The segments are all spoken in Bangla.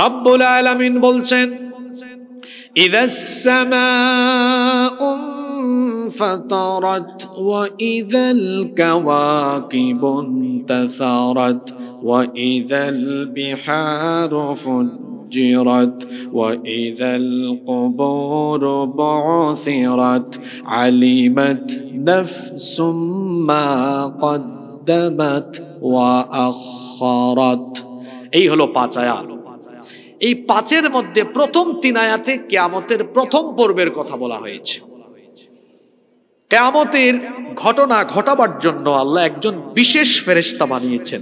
রব্বুল আলামিন বলছেন ইযাস সামাউ ফাতারাত ওয়া ইযাল কাওয়াকিবু ইনতাসারাত ওয়া ইযাল বিহারু ফুজ্জিরাত ওয়া ইযাল কুবুরু বু'থিরাত আলিমাত নাফসুম মা কদ্দামাত ওয়া আখারাত। এই হলো 5 আয়াত। এই 5-এর মধ্যে প্রথম 3 আয়াতে কিয়ামতের প্রথম পর্বের কথা বলা হয়েছে। কিয়ামতের ঘটনা ঘটাবার জন্য আল্লাহ একজন বিশেষ ফেরেশতা বানিয়েছেন।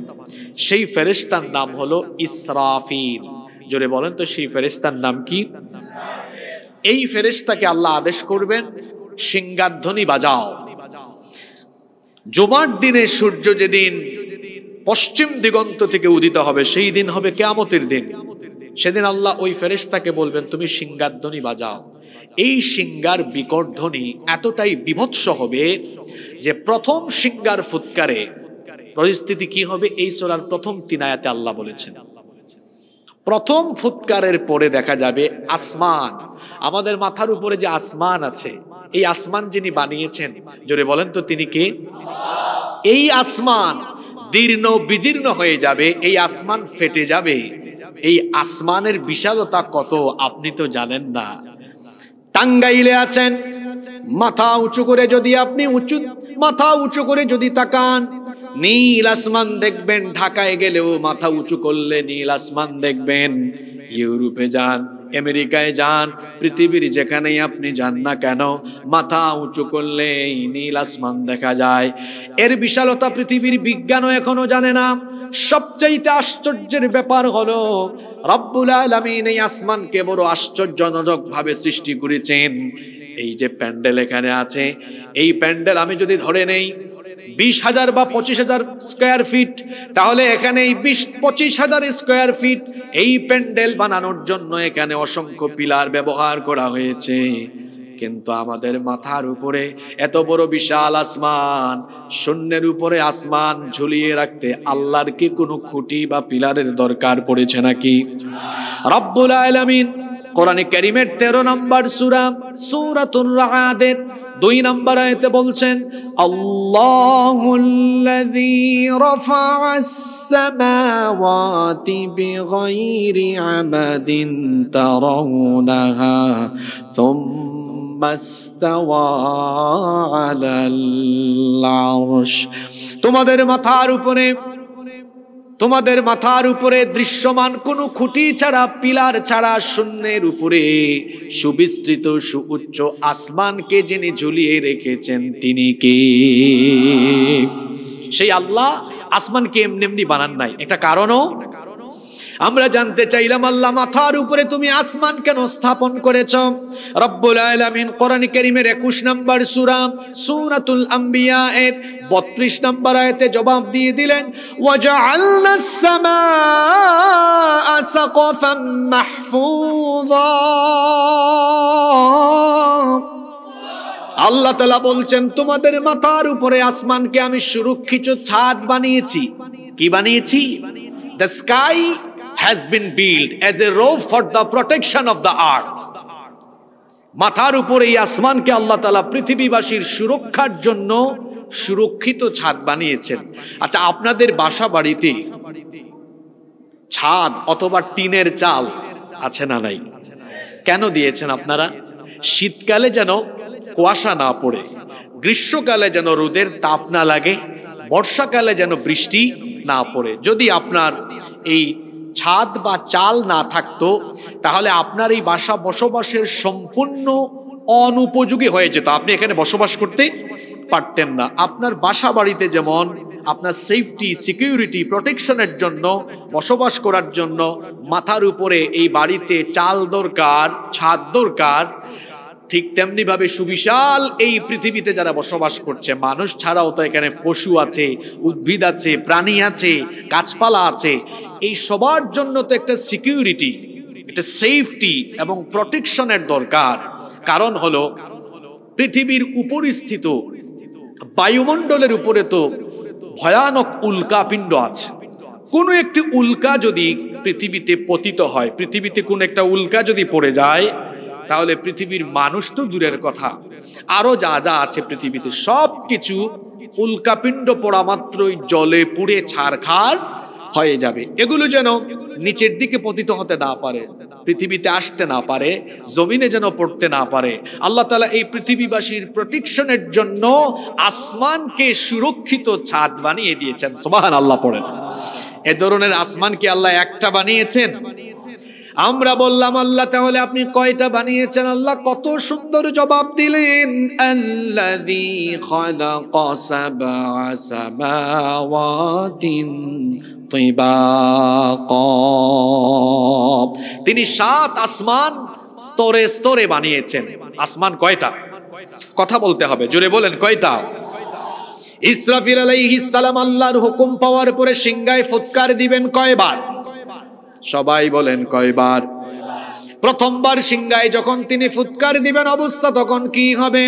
সেই ফেরেশতার নাম হলো ইসরাফিল। জোরে বলেন তো সেই ফেরেশতার নাম কি? এই ফেরেশতাকে আল্লাহ আদেশ করবেন, সিংহাধ্বনি বাজাও। জুমার দিনে সূর্য যেদিন পশ্চিম দিগন্ত থেকে উদিত হবে সেই দিন হবে কিয়ামতের দিন। সেদিন আল্লাহ ওই ফেরেশতাকে বলবেন তুমি সিংহাধ্বনি বাজাও। এই সিংহার বিকট ধ্বনি এতটাই বিভৎস হবে যে প্রথম সিংহার ফুৎকারে পরিস্থিতি কি হবে এই সূরার প্রথম 3 আয়াতে আল্লাহ বলেছেন। প্রথম ফুৎকারের পরে দেখা যাবে আসমান, আমাদের মাথার উপরে যে আসমান আছে, এই আসমান যিনি বানিয়েছেন জোরে বলেন তো তিনি কে? এই আসমান দীর্ণ বিদীর্ণ হয়ে যাবে, এই আসমান ফেটে যাবে। এই আসমানের বিশালতা কত আপনি তো জানেন না। টাঙ্গাইলে আছেন, মাথা উঁচু করে যদি আপনি মাথা উঁচু করে যদি তাকান নীল আসমান দেখবেন। ঢাকায় গেলেও মাথা উঁচু করলে নীল আসমান দেখবেন। ইউরোপে যান, আমেরিকায় যান, পৃথিবীর যেখানেই আপনি যান না কেন মাথা উঁচু করলে নীল আসমান দেখা যায়। এর বিশালতা পৃথিবীর বিজ্ঞানও এখনো জানে না। সবচাইতে আশ্চর্যের ব্যাপার হলো রব্বুল আলামিন এই আসমানকে বড় আশ্চর্যজনক ভাবে সৃষ্টি করেছেন। এই যে প্যান্ডেল এখানে আছে, এই প্যান্ডেল আমি যদি ধরে নেই 20,000 বা 25,000 স্কয়ার ফিট, তাহলে এখানে এই 20-25,000 স্কয়ার ফিট এই প্যান্ডেল বানানোর জন্য এখানে অসংখ্য পিলার ব্যবহার করা হয়েছে। কিন্তু আমাদের মাথার উপরে এত বড় বিশাল আসমান, শূন্যের উপরে আসমান ঝুলিয়ে রাখতে আল্লাহর কি কোনো খুঁটি বা পিলারের দরকার পড়েছে নাকি? রব্বুল আলামিন কোরআনে কারীমের 13 নম্বর সূরা সূরাতুর রা'দের 2 নম্বর আয়াতে বলছেন আল্লাহুল্লাযী রাফা'আস সামাওয়াতি বিগাইরি আমাদিন তারাউনাহা থুম্মা ইসতাওয়া আলাল আরশ। তোমাদের মাথার উপরে দৃশ্যমান কোনো খুঁটি ছাড়া পিলার ছাড়া শূন্যের উপরে সুবিস্তৃত সুউচ্চ আসমানকে যিনি ঝুলিয়ে রেখেছেন তিনি কে? সেই আল্লাহ আসমানকে এমনি এমনি বানান নাই, একটা কারণও আমরা জানতে চাইলাম। আল্লাহ মাথার উপরে তুমি আসমান কেন স্থাপন করেছ? রব্বুল আলামিন কোরআন কারীমের 21 নম্বর সূরা সূরাতুল আম্বিয়া এর 32 নম্বর আয়াতে জবাব দিয়ে দিলেন ওয়াজআলনাস সামাআ সাকফাম মাহফুযা। আল্লাহ তাআলা বলছেন তোমাদের মাথার উপরে আসমানকে আমি সুরক্ষিত ছাদ বানিয়েছি। কি বানিয়েছি? The sky has been built as a roof for the protection of the earth. মাথার উপরে এই আসমানকে আল্লাহ তাআলা পৃথিবীবাসীর সুরক্ষার জন্য সুরক্ষিত ছাদ বানিয়েছেন। আচ্ছা, আপনাদের বাসা বাড়িতে ছাদ অথবা টিনের চাল আছে না নাই? কেন দিয়েছেন আপনারা? শীতকালে যেন কুয়াশা না পড়ে, গ্রীষ্মকালে যেন রোদের তাপ না লাগে, বর্ষাকালে যেন বৃষ্টি না পড়ে। যদি আপনার এই ছাদ বা চাল না থাকতো তাহলে আপনার এই বাসা বসবাসের সম্পূর্ণ অনুপযোগী হয়ে যেত, আপনি এখানে বসবাস করতে পারতেন না। আপনার বাসা বাড়িতে যেমন আপনার সেফটি, সিকিউরিটি, প্রোটেকশনের জন্য, বসবাস করার জন্য মাথার উপরে এই বাড়িতে চাল দরকার, ছাদ দরকার, ঠিক তেমনি ভাবে সুবিশাল এই পৃথিবীতে যারা বসবাস করছে, মানুষ ছাড়াও তো এখানে পশু আছে, উদ্ভিদ আছে, প্রাণী আছে, গাছপালা আছে, এই সবার জন্য তো একটা সিকিউরিটি, একটা সেফটি এবং প্রোটেকশনের দরকার। কারণ হলো পৃথিবীর উপরিস্থিত বায়ুমণ্ডলের উপরে তো ভয়ানক উল্কাপিণ্ড আছে। কোনো একটি উল্কা যদি পৃথিবীতে পতিত হয়, পৃথিবীতে কোন একটা উল্কা যদি পড়ে যায়, তাহলে পৃথিবীর মানুষ তো দূরের কথা, আরো যা যা আছে পৃথিবীতে সবকিছু উল্কাপিণ্ড পড়া মাত্রই জলে পুড়ে ছারখার হয়ে যাবে। এগুলো যেন নিচের দিকে পতিত হতে না পারে, পৃথিবীতে আসতে না পারে, জমিনে যেন পড়তে না পারে, আল্লাহ তাআলা এই পৃথিবীবাসীর প্রোটেকশনের জন্য আসমানকে সুরক্ষিত ছাদ বানিয়ে দিয়েছেন। সুবহানাল্লাহ পড়েন। এ ধরনের আসমান কি আল্লাহ একটা বানিয়েছেন? আমরা বললাম আল্লাহ তাহলে আপনি কয়টা বানিয়েছেন? আল্লাহ কত সুন্দর জবাব দিলেন, আল্লাযী খালাকা সাবআ সামাওয়াতিন তিবাকা, তিনি 7 আসমান স্তরে স্তরে বানিয়েছেন। আসমান কয়টা? কথা বলতে হবে, জোরে বলেন কয়টা? ইসরাফিল আলাইহিস সালাম আল্লাহর হুকুম পাওয়ার পরে সিংহায় ফুৎকার দিবেন কয়বার? সবাই বলেন কয়বার? প্রথমবার সিংহায় যখন তিনি ফুৎকার দিবেন অবস্থা তখন কি হবে?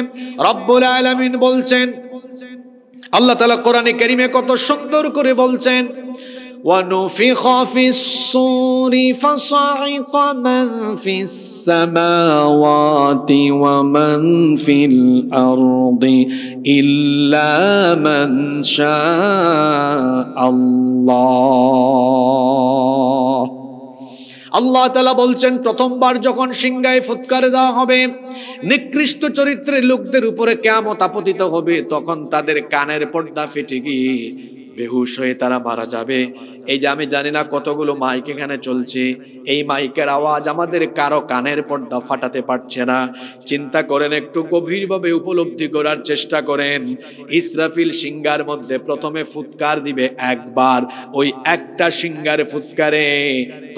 রব্বুল আলামিন বলছেন, আল্লাহ তাআলা কোরআনে কারীমে কত সুন্দর করে বলছেন, وَنُفِخَ فِي الصُّورِ فَصَعِقَ مَنْ فِي السَّمَاوَاتِ وَمَنْ فِي الْأَرْضِ إِلَّا مَنْ شَاءَ اللَّهُ। আল্লাহ তাআলা বলছেন প্রথমবার যখন সিংহায় ফুৎকার দেওয়া হবে, নিকৃষ্ট চরিত্রের লোকদের উপরে কিয়ামত আপতিত হবে, তখন তাদের কানের পর্দা ফেটে গিয়ে বেহুশ হয়ে তারা মারা যাবে। এই যে আমি জানি না কতগুলো মাইক এখানে চলছে, এই মাইকের আওয়াজ আমাদের কারো কানের পর্দা ফাটাতে পারছে না। চিন্তা করেন, একটু গভীরভাবে উপলব্ধি করার চেষ্টা করেন। ইসরাফিল সিংহার মধ্যে প্রথমে ফুৎকার দিবে একবার, ওই একটা সিংহার ফুৎকারে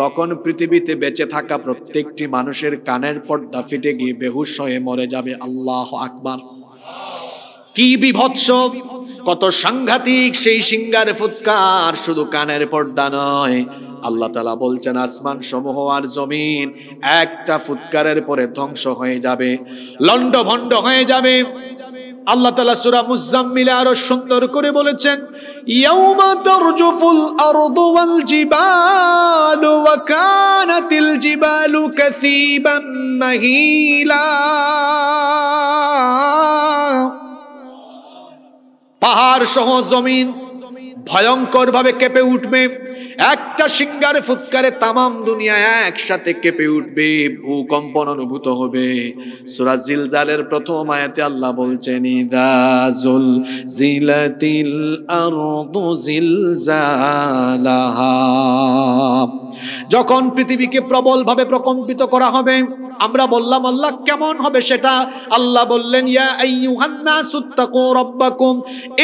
তখন পৃথিবীতে বেঁচে থাকা প্রত্যেকটি মানুষের কানের পর্দা ফেটে গিয়ে বেহুশ হয়ে মরে যাবে। আল্লাহু আকবার! কি বিভৎস, কত সাংঘাতিক সেই সিংহার ফুৎকার! শুধু কানের পর্দা নয়, আল্লাহ তাআলা বলছেন আসমান সমূহ আর জমিন একটা ফুৎকারের পরে ধ্বংস হয়ে যাবে, লন্ডভন্ড হয়ে যাবে। আল্লাহ তাআলা সূরা মুজাম্মিলে আরো সুন্দর করে বলেছেন, ইয়াউমা তারজুফুল আরদু ওয়াল জিবালু ওয়া কানাতিল জিবালু কাসীবাম মাহিলা। পাহাড় সহ জমিন ভয়ঙ্কর ভাবে কেঁপে উঠবে, একটা সিংহার ফুৎকারে তামাম দুনিয়া একসাথে কেঁপে উঠবে, ভূকম্পন অনুভূত হবে। সূরা জিলজালের প্রথম আয়াতে আল্লাহ বলছেন, ইযা যুলজিলাতিল আরদু জিলজালাহা, যখন পৃথিবীকে প্রবল ভাবে প্রকম্পিত করা হবে। আমরা বললাম আল্লাহ কেমন হবে সেটা? আল্লাহ বললেন, ইয়া আইয়ুহান নাসুত্তাকু রাব্বাকুম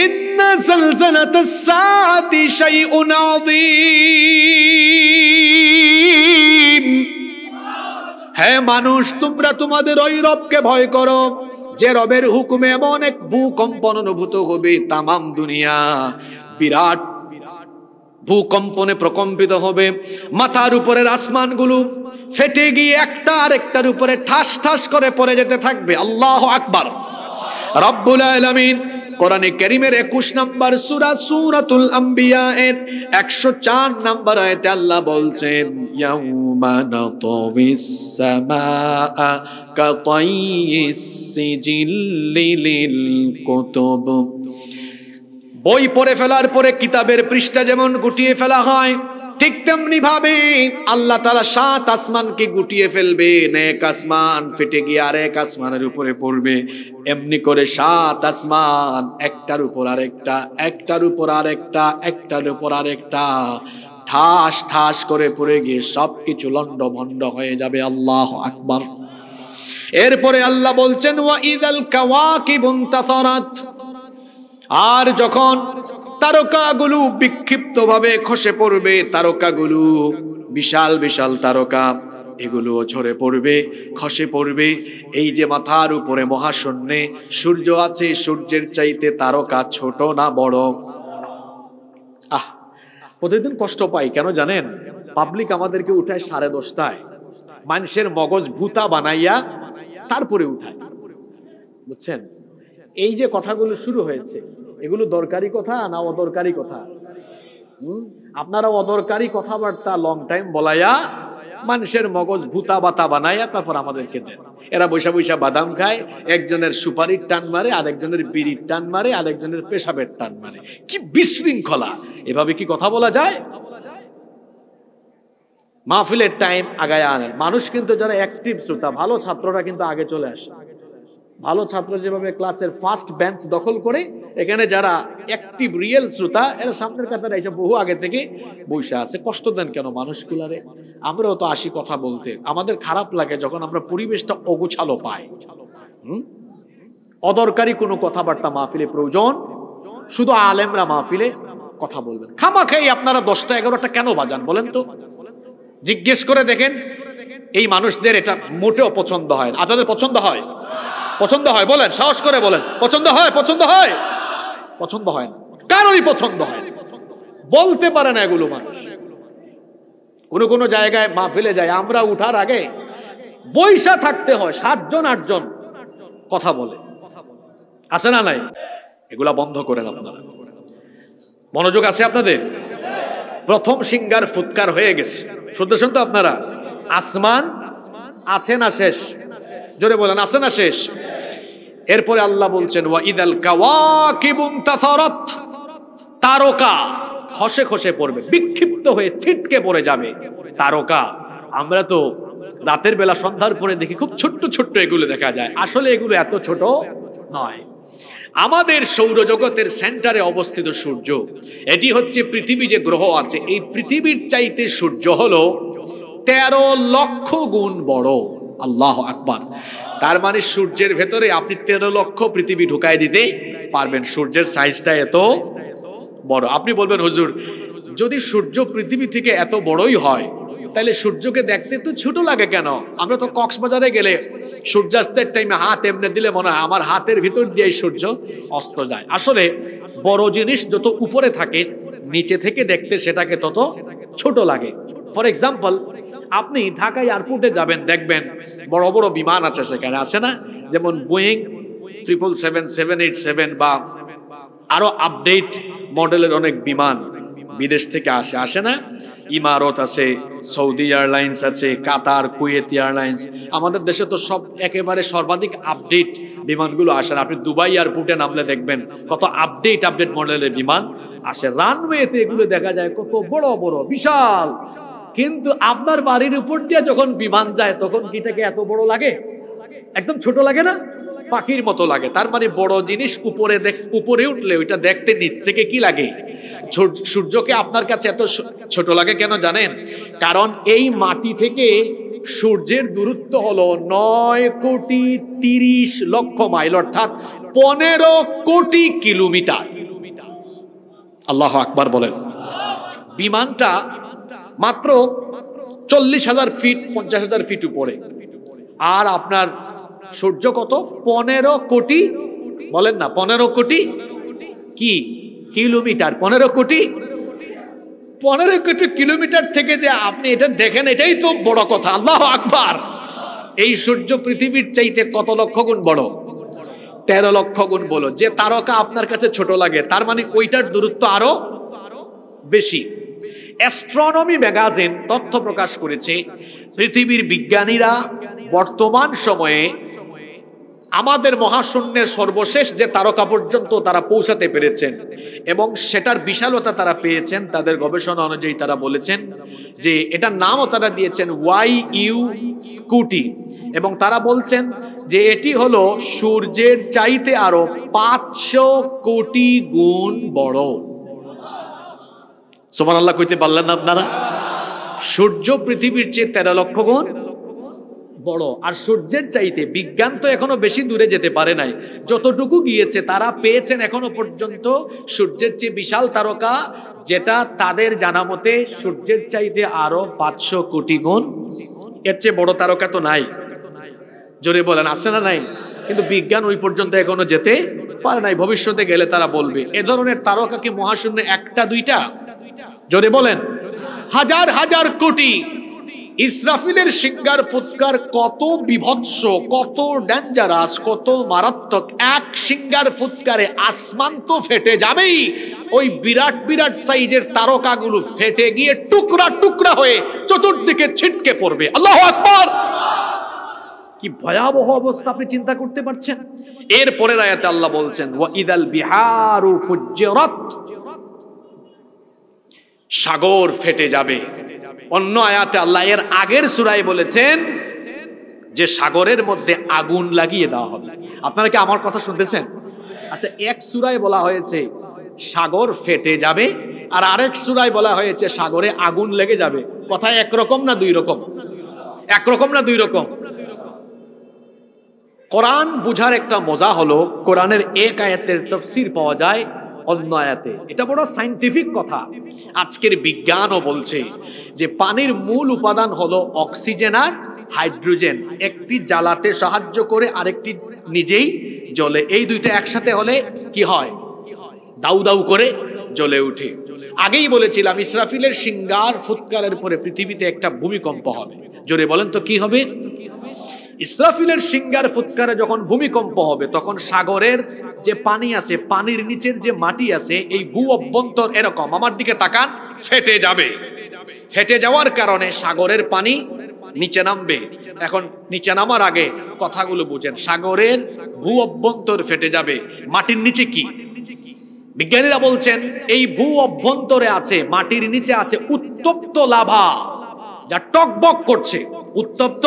ইন্না যালজালাতাস সাআতি শাইউন আযীম। হে মানুষ, তোমরা তোমাদের ওই রবকে ভয় করো যে রবের হুকুমে এমন এক ভূকম্পন অনুভূত হবে, তামাম দুনিয়া বিরাট ভূকম্পনে প্রকম্পিত হবে। মাথার উপরের আসমানগুলো ফেটে গিয়ে একটা আরেকটার উপরে ঠাস ঠাস করে পড়ে যেতে থাকবে। আল্লাহু আকবার! রব্বুল আলামিন কোরআনে কারীমের 21 নম্বর সূরা সূরাতুল আম্বিয়া এর 104 নম্বর আয়াতে আল্লাহ বলছেন, ইয়াউমা নাতাওয়িস সামাআ কাতাইয়িস সিজিল্লি লিল কুতুব। বই পড়ে ফেলার পরে কিতাবের পৃষ্ঠা যেমন গুটিয়ে ফেলা হয়, ঠিক তেমনি ভাবে আল্লাহ তাআলা 7 আসমানকে গুটিয়ে ফেলবে। এক আসমান ফেটে গিয়ে আরেক আসমানের উপরে পড়বে। এমনি করে 7 আসমান একটার উপর আরেকটা, একটার উপর আরেকটা, একটার উপর আরেকটা ঠাস ঠাস করে পড়ে গিয়ে সবকিছু লন্ডভন্ড হয়ে যাবে। আল্লাহু আকবার! এরপরে আল্লাহ বলছেন, ওয়া ইযাল কাওয়াকিবুন তাসারাত, আর যখন তারকাগুলো বিক্ষিপ্ত ভাবে খসে পড়বে, তারকাগুলো বিশাল বিশাল তারকা, এগুলো ঝরে পড়বে, খসে পড়বে। এই যে মাথার উপরে মহাশূন্যে সূর্য আছে, সূর্যের চাইতে তারকা ছোট না বড়? প্রতিদিন কষ্ট পাই কেন জানেন? পাবলিক আমাদেরকে উঠায় 10:30টায়, মানুষের মগজ ভূতা বানাইয়া তারপরে উঠায়, বুঝছেন? এই যে কথাগুলো শুরু হয়েছে, এগুলো দরকারি কথা না অদরকারি কথা? আপনারা অদরকারি কথাবার্তা লং টাইম বলাইয়া মানুষের মগজ ভূতা বাতা বানাইয়া তারপর আমাদেরকে দেন। এরা বৈশা বৈশা বাদাম খায়, একজনের সুপারির টান মারে, আরেকজনের বিড়ির টান মারে, আরেকজনের পেশাবের টান মারে। কি বিশৃঙ্খলা! এভাবে কি কথা বলা যায়? মাহফিলের টাইম আগায় আনেন। মানুষ কিন্তু যারা অ্যাক্টিভ শ্রোতা, ভালো ছাত্ররা কিন্তু আগে চলে আসে। ভালো ছাত্র যেভাবে ক্লাসের ফার্স্ট বেঞ্চ দখল করে, এখানে যারা অ্যাক্টিভ রিয়েল শ্রোতা এরা সামনের কাতারে এসে বহু আগে থেকে বসে আছে। কষ্ট দেন কেন মানুষগুলারে? আমরাও তো আসি কথা বলতে, আমাদের খারাপ লাগে যখন আমরা পরিবেশটা অগোছালো পাই। অদরকারি কোনো কথাবার্তা মাহফিলে প্রয়োজন, শুধু আলেমরা মাহফিলে কথা বলবেন। খামাখাই আপনারা 10টা 11টা কেন বাজান বলেন তো? জিজ্ঞেস করে দেখেন, এই মানুষদের এটা মোটেও পছন্দ হয়। আপনাদের পছন্দ হয়? পছন্দ হয়? বলেন, সাহস করে বলেন, পছন্দ হয়? পছন্দ হয়? পছন্দ হয় না। কারোরই পছন্দ হয়, বলতে পারে না এগুলো মানুষ। কোন কোন জায়গায় মাহফিলে যায়, আমরা উঠার আগে বৈশা থাকতে হয়, 7 জন 8 জন কথা বলে, আছে না নাই? এগুলা বন্ধ করেন আপনারা। মনোযোগ আছে আপনাদের? প্রথম সিঙ্গার ফুৎকার হয়ে গেছে, শুনতেছেন তো আপনারা? আসমান আছে না শেষ? জোরে বলেন, আছে না শেষ? এরপরে আল্লাহ বলছেন ওয়া ইদাল কাওয়াকিবু ইনতাসারাত, তারকা খসে খসে পড়বে, বিক্ষিপ্ত হয়ে ছিটকে পড়ে যাবে তারকা। আমরা তো রাতের বেলা সন্ধ্যার পরে দেখি খুব ছোট্ট ছোট্ট এগুলো দেখা যায়, আসলে এগুলো এত ছোট নয়। আমাদের সৌরজগতের সেন্টারে অবস্থিত সূর্য, এটি হচ্ছে পৃথিবী যে গ্রহ আছে, এই পৃথিবীর চাইতে সূর্য হলো 13 লক্ষ গুণ বড়। আল্লাহ আকবার! তার মানে সূর্যের ভেতরে আপনি 13 লক্ষ পৃথিবী ঢুকাই দিতে পারবেন। সূর্যের সাইজটা এত বড়। আপনি বলবেন হুজুর, যদি সূর্য পৃথিবী থেকে এত বড়ই হয় তাহলে সূর্যকে দেখতে তো ছোট লাগে কেন? আমরা তো কক্সবাজারে গেলে সূর্যাস্তের টাইমে হাত এমনি দিলে মনে হয় আমার হাতের ভিতর দিয়ে সূর্য অস্ত যায়। আসলে বড় জিনিস যত উপরে থাকে, নিচে থেকে দেখতে সেটাকে তত ছোট লাগে। ফর এক্সাম্পল, আপনি ঢাকা এয়ারপোর্টে যাবেন, দেখবেন বড় বড় বিমান আছে সেখানে, আছে না? যেমন বোয়িং 777, 787 বা আরো আপডেট মডেলের অনেক বিমান বিদেশ থেকে আসে না? ইমারত আছে, সৌদি এয়ারলাইন্স আছে, কাতার, কুয়েত এয়ারলাইন্স। আমাদের দেশে তো সব একেবারে সর্বাধিক আপডেট বিমানগুলো আসে। আপনি দুবাই এয়ারপোর্টে নামলে দেখবেন কত আপডেট মডেলের বিমান আসে। রানওয়েতে এগুলো দেখা যায় কত বড় বড় বিশাল, কিন্তু আপনার বাড়ির উপর দিয়ে যখন বিমান যায় তখন কি এটাকে এত বড় লাগে? একদম ছোট লাগে না? পাখির মতো লাগে। তার মানে বড় জিনিস উপরে উঠলে ওইটা দেখতে নিচ থেকে কি লাগে? সূর্যকে আপনার কাছে এত ছোট লাগে কেন জানেন? কারণ এই মাটি থেকে সূর্যের দূরত্ব হলো 9,30,00,000 মাইল, অর্থাৎ 15 কোটি কিলোমিটার। আল্লাহ আকবার বলেন। বিমানটা মাত্র 40,000 ফিট, 50,000 ফিট উপরে, আর আপনার সূর্য কত? 15 কোটি, বলেন না 15 কোটি কি কিলোমিটার? 15 কোটি কিলোমিটার থেকে যে আপনি এটা দেখেন, এটাই তো বড় কথা। আল্লাহ আকবার! এই সূর্য পৃথিবীর চাইতে কত লক্ষ গুণ বড়? 13 লক্ষ গুণ বড়। যে তারকা আপনার কাছে ছোট লাগে, তার মানে ওইটার দূরত্ব আরো বেশি। অ্যাস্ট্রোনমি ম্যাগাজিন তথ্য প্রকাশ করেছে, পৃথিবীর বিজ্ঞানীরা বর্তমান সময়ে আমাদের মহাশূন্যের সর্বশেষ যে তারকা পর্যন্ত তারা পৌঁছাতে পেরেছেন এবং সেটার বিশালতা তারা পেয়েছেন। তাদের গবেষণা অনুযায়ী তারা বলেছেন যে এটার নামও তারা দিয়েছেন YU স্কুটি, এবং তারা বলছেন যে এটি হলো সূর্যের চাইতে আরো 500 কোটি গুণ বড়। সুবহানাল্লাহ কইতে পারলেন না আপনারা? সূর্য পৃথিবীর চেয়ে 13 লক্ষ গুণ বড়। আর সূর্যের চাইতে বিজ্ঞান তো এখনো বেশি দূরে যেতে পারে নাই, যতটুকু গিয়েছে তারা পেয়েছেন এখনো পর্যন্ত সূর্যের চেয়ে বিশাল তারকা, যেটা তাদের জানা মতে সূর্যের চাইতে আরো 500 কোটি গুণ। এর চেয়ে বড় তারকা তো নাই। জোরে বলেন, আছে না নাই? কিন্তু বিজ্ঞান ওই পর্যন্ত এখনো যেতে পারে নাই। ভবিষ্যতে গেলে তারা বলবে। এ ধরনের তারকা কি মহাশূন্যে একটা দুইটা? জোরে বলেন, হাজার হাজার কোটি। ইসরাফিলের সিংহার ফুৎকার কত বিভৎস, কত ডেঞ্জারাস, কত মারাত্মক। এক সিংহার ফুৎকারে আসমান তো ফেটে যাবেই, ওই বিরাট বিরাট সাইজের তারকাগুলো ফেটে গিয়ে টুকরা টুকরা হয়ে চতুর্দিকে ছিটকে পড়বে। আল্লাহু আকবার! কি ভয়াবহ অবস্থা আপনি চিন্তা করতে পারছেন? এর পরের আয়াতে আল্লাহ বলছেন ওয়া ইদাল বিহারু ফুজ্জিরাত, সাগর ফেটে যাবে। অন্য আয়াতে আল্লাহ এর আগের সূরায় বলেছেন যে সাগরের মধ্যে আগুন লাগিয়ে দেওয়া হবে। আপনারা কি আমার কথা শুনতেছেন? আচ্ছা, এক সূরায় বলা হয়েছে সাগর ফেটে যাবে, আর আরেক সূরায় বলা হয়েছে সাগরে আগুন লেগে যাবে। কথা একরকম না দুই রকম? একরকম না দুই রকম? কোরআন বুঝার একটা মজা হলো, কোরআনের এক আয়াতের তাফসীর পাওয়া যায় অন্য আয়াতে। এটা বড় সায়েন্টিফিক কথা। আজকের বিজ্ঞানও বলছে যে পানির মূল উপাদান হলো অক্সিজেন আর হাইড্রোজেন। একটি জ্বালাতে সাহায্য করে, আরেকটি নিজেই জ্বলে। এই দুইটা একসাথে হলে কি হয়? দাউ দাউ করে জ্বলে ওঠে। আগেই বলেছিলাম ইসরাফিলের সিংহার ফুৎকারের পরে পৃথিবীতে একটা ভূমিকম্প হবে। জোরে বলেন তো কি হবে? ইসরাফিলের সিংহার ফুৎকারে যখন ভূমিকম্প হবে, তখন সাগরের যে পানি আছে, পানির নিচের যে মাটি আছে, এই ভূ অভ্যন্তর এরকম, আমার দিকে তাকান, ফেটে যাবে। ফেটে যাওয়ার কারণে সাগরের পানি নিচে নামবে। এখন নিচে নামার আগে কথাগুলো বুঝেন। সাগরের ভূ অভ্যন্তর ফেটে যাবে। মাটির নিচে কি? বিজ্ঞানীরা বলছেন এই ভূ অভ্যন্তরে আছে, মাটির নিচে আছে উত্তপ্ত লাভা, যা টকবক করছে। উত্তপ্ত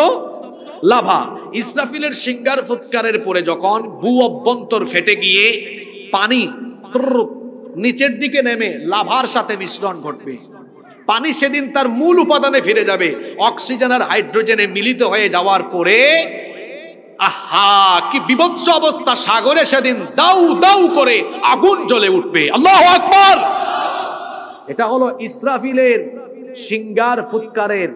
লাভা। ইসরাফিলের সিংহার ফুৎকারের পরে যখন ভূ অভ্যন্তর ফেটে গিয়ে পানি নিচের দিকে নেমে লাভার সাথে মিশ্রণ ঘটবে, পানি সেদিন তার মূল উপাদানে ফিরে যাবে। অক্সিজেন আর হাইড্রোজেনে মিলিত হয়ে যাওয়ার পরে আহা কি বিভৎস অবস্থা! সাগরে সেদিন দাউ দাউ করে আগুন জ্বলে উঠবে। আল্লাহু আকবার! এটা হলো ইসরাফিলের সিংহার ফুৎকারের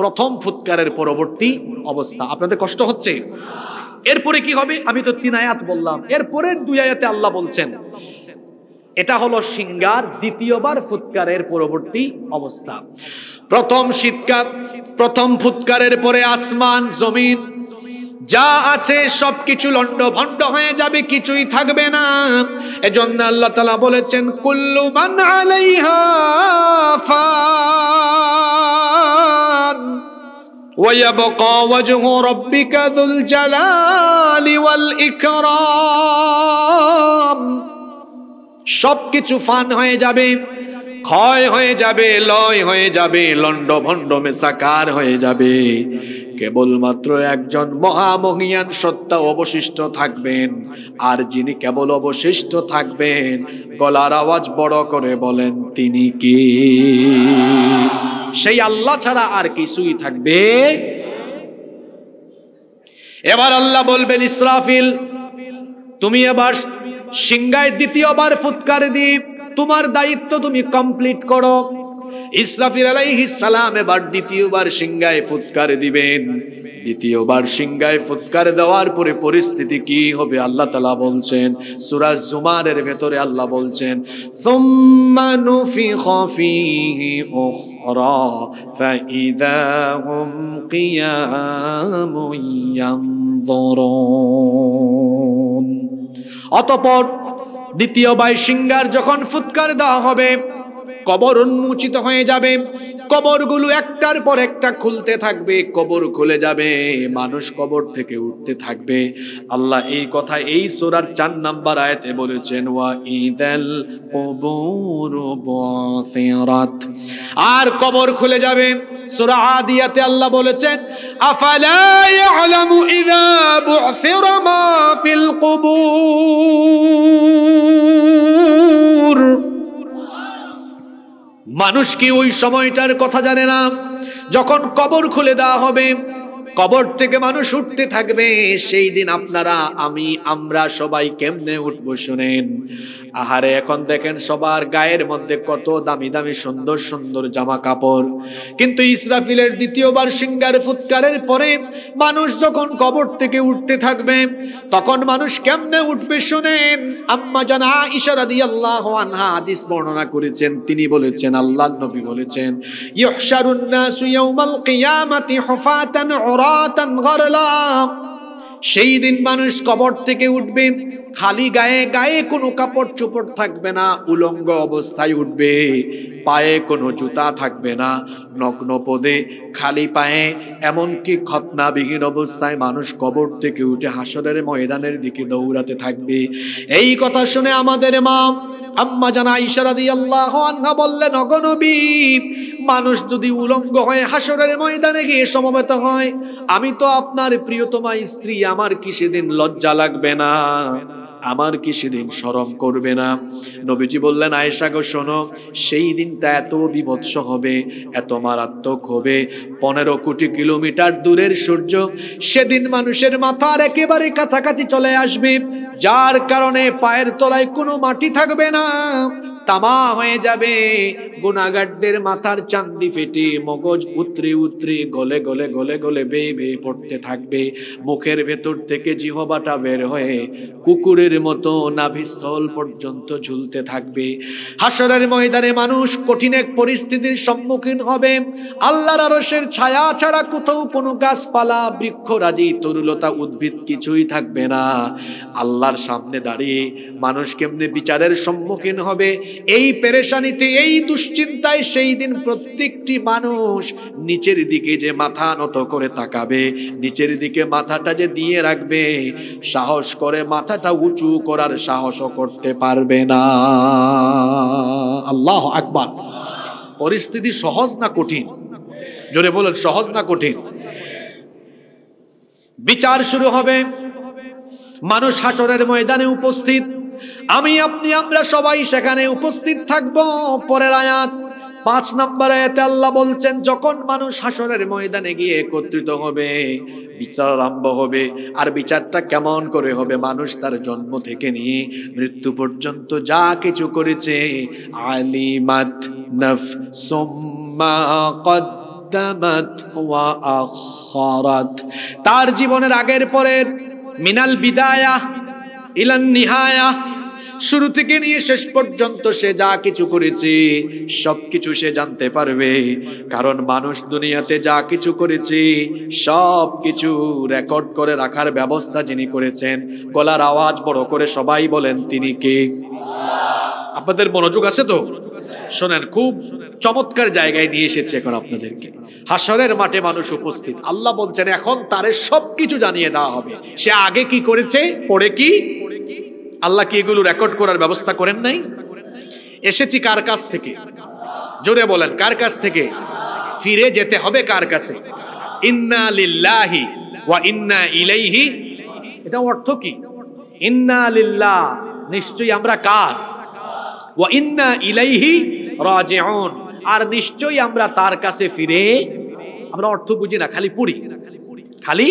প্রথম ফুৎকারের পরবর্তী অবস্থা। আপনাদের কষ্ট হচ্ছে? এরপরে কি হবে? আমি তো 3 আয়াত বললাম, এরপরের 2 আয়াতে আল্লাহ বলছেন এটা হলো সিংহার দ্বিতীয়বার ফুৎকারের পরবর্তী অবস্থা। প্রথম ফুৎকারের পরে আসমান জমিন যা আছে সবকিছু লন্ডভন্ড হয়ে যাবে, কিছুই থাকবে না। এজন্য আল্লাহ তাআলা বলেছেন কুল্লু মান আলাইহা ফান ওয়া ইয়াবকা ওয়াজহু রাব্বিকা যুল জালালি ওয়াল ইকরাম। সবকিছু ফান হয়ে যাবে, ক্ষয় হয়ে যাবে, লয় হয়ে যাবে, লন্ডভন্ড মেসাকার হয়ে যাবে। কেবলমাত্র একজন মহামহিয়ান সত্তা অবশিষ্ট থাকবেন। আর যিনি কেবল অবশিষ্ট থাকবেন, গলার আওয়াজ বড় করে বলেন তিনি কে? সেই আল্লাহ ছাড়া আর কিছুই থাকবে। এবার আল্লাহ বলবেন ইসরাফিল, তুমি এবার সিংহায় দ্বিতীয়বার ফুৎকার দি, তোমার দায়িত্ব তুমি কমপ্লিট করো। ইসরাফিল আলাইহিস সালাম এবার দ্বিতীয়বার সিংহায় ফুৎকার দিবেন। দ্বিতীয়বার সিংহায় ফুৎকার দেওয়ার পরে পরিস্থিতি কি হবে আল্লাহ তাআলা বলছেন সূরা জুমারের ভেতরে। আল্লাহ বলছেন সুম্মা নুফিখা ফীহি উখরা ফাইযা হুম কিয়ামুন ইয়ানযুরুন। অতঃপর দ্বিতীয়বার সিংহার যখন ফুৎকার দেওয়া হবে, কবর উন্মোচিত হয়ে যাবে। কবরগুলো একটার পর একটা খুলতে থাকবে, কবর খুলে যাবে, মানুষ কবর থেকে উঠতে থাকবে। আল্লাহ এই কথা এই সূরার 4 নম্বর আয়াতে বলেছেন ওয়া ইদাল কুবুরু বুসিরাত। আর কবর খুলে যাবে। সূরা আদিয়াতে আল্লাহ বলেছেন আফালা ইয়ালামু ইযা বুসিরা মা ফিল কুবুর। মানুষ কি ওই সময়টার কথা জানে না? যখন কবর খুলে দেওয়া হবে, কবর থেকে মানুষ উঠতে থাকবে, সেই দিন আপনারা আমরা সবাই কেমনে উঠবো শুনেন। আহারে, এখন দেখেন সবার গায়ের মধ্যে কত দামি দামি সুন্দর সুন্দর জামা কাপড়, কিন্তু ইসরাফিলের দ্বিতীয়বার সিংহার ফুৎকারের পরে মানুষ যখন কবর থেকে উঠতে থাকবে, তখন মানুষ কেমনে উঠবে শুনেন। আম্মা জান আয়েশা রাদিয়াল্লাহু আনহা হাদিস বর্ণনা করেছেন, তিনি বলেছেন, আল্লাহর নবী বলেছেন, ইউহশারুন নাসু ইয়াউমাল কিয়ামাতি হুফাতান উরাতান গারলা। সেই দিন মানুষ কবর থেকে উঠবে খালি গায়ে, গায়ে কোনো কাপড় চোপড় থাকবে না, উলঙ্গ অবস্থায় উঠবে, পায়ে কোনো জুতা থাকবে না, নগ্ন পদে খালি পায়ে, এমনকি খতনাবিহীন অবস্থায় মানুষ কবর থেকে উঠে হাসরের ময়দানের দিকে দৌড়াতে থাকবে। এই কথা শুনে আমাদের মা আম্মা জান আয়েশা রাদিয়াল্লাহু আনহা বললেন, ওগো নবী, মানুষ যদি উলঙ্গ হয়ে হাসরের ময়দানে গিয়ে সমবেত হয়, আমি তো আপনার প্রিয়তমা স্ত্রী, আমার কি সেদিন লজ্জা লাগবে না? আমার কি সেদিন শরম করবে না? নবীজি বললেন, আয়েশা গো শোনো, সেই দিনটা এত বিভৎস হবে, এত মারাত্মক হবে, 15 কোটি কিলোমিটার দূরের সূর্য সেদিন মানুষের মাথার একেবারে কাছাকাছি চলে আসবে, যার কারণে পায়ের তলায় কোনো মাটি থাকবে না, তামা হয়ে যাবে। গুনাহগারদের মাথার চান্দি ফেটে মগজ উতরে উতরে গলে গলে গলে গলে বেয়ে বেয়ে পড়তে থাকবে, মুখের ভেতর থেকে জিহ্বাটা বের হয়ে কুকুরের মতো নাভিস্থল পর্যন্ত ঝুলতে থাকবে। হাসরের ময়দানে মানুষ কঠিন এক পরিস্থিতির সম্মুখীন হবে। আল্লাহর আরশের ছায়া ছাড়া কোথাও কোনো গাছপালা, বৃক্ষরাজি, তরুলতা, উদ্ভিদ কিছুই থাকবে না। আল্লাহর সামনে দাঁড়িয়ে মানুষ কেমনে বিচারের সম্মুখীন হবে, এই পেরেশানিতে, এই দুশ্চিন্তায় সেই দিন প্রত্যেকটি মানুষ নিচের দিকে যে মাথা নত করে তাকাবে, নিচের দিকে মাথাটা যে দিয়ে রাখবে, সাহস করে মাথাটা উঁচু করার সাহসও করতে পারবে না। আল্লাহু আকবার। পরিস্থিতি সহজ না কঠিন? জোরে বলেন, সহজ না কঠিন? বিচার শুরু হবে, মানুষ হাসরের ময়দানে উপস্থিত, আমি আপনি আমরা সবাই সেখানে উপস্থিত থাকব। পরের আয়াত 5 নম্বর আয়াতে আল্লাহ বলছেন, যখন মানুষ হাসরের ময়দানে গিয়ে একত্রিত হবে, বিচার আরম্ভ হবে। আর বিচারটা কেমন করে হবে? মানুষ তার জন্ম থেকে নিয়ে মৃত্যু পর্যন্ত যা কিছু করেছে, আলিমাত নাফসুম মা কদ্দামাত ওয়া আখারাত, তার জীবনের আগের পরের, মিনাল বিদায়া ইলান নিহায়া, শুরু থেকে নিয়ে শেষ পর্যন্ত সে যা কিছু করেছে সবকিছু সে জানতে পারবে। কারণ মানুষ দুনিয়াতে যা কিছু করেছে সবকিছু রেকর্ড করে রাখার ব্যবস্থা যিনি করেছেন, গলার আওয়াজ বড় করে সবাই বলেন, তিনি কে? আপনাদের মনোযোগ আছে তো? শোনেন, খুব চমৎকার জায়গায় নিয়ে এসেছে এখন আপনাদেরকে। হাসরের মাঠে মানুষ উপস্থিত, আল্লাহ বলছেন এখন তারে সবকিছু জানিয়ে দেওয়া হবে, সে আগে কি করেছে, পরে কি। আল্লাহ কি এগুলো রেকর্ড করার ব্যবস্থা করেন নাই? এসেছি কার কাছ থেকে? জোরে বলেন, কার কাছ থেকে? ফিরে যেতে হবে কার কাছে? ইন্না লিল্লাহি ওয়া ইন্না ইলাইহি। এটা অর্থ কি? ইন্না লিল্লাহ, নিশ্চয়ই আমরা কার, ওয়া ইন্না ইলাইহি রাজিউন, আর নিশ্চয়ই আমরা তার কাছে ফিরে। আমরা অর্থ বুঝি না, খালি পড়ি, খালি।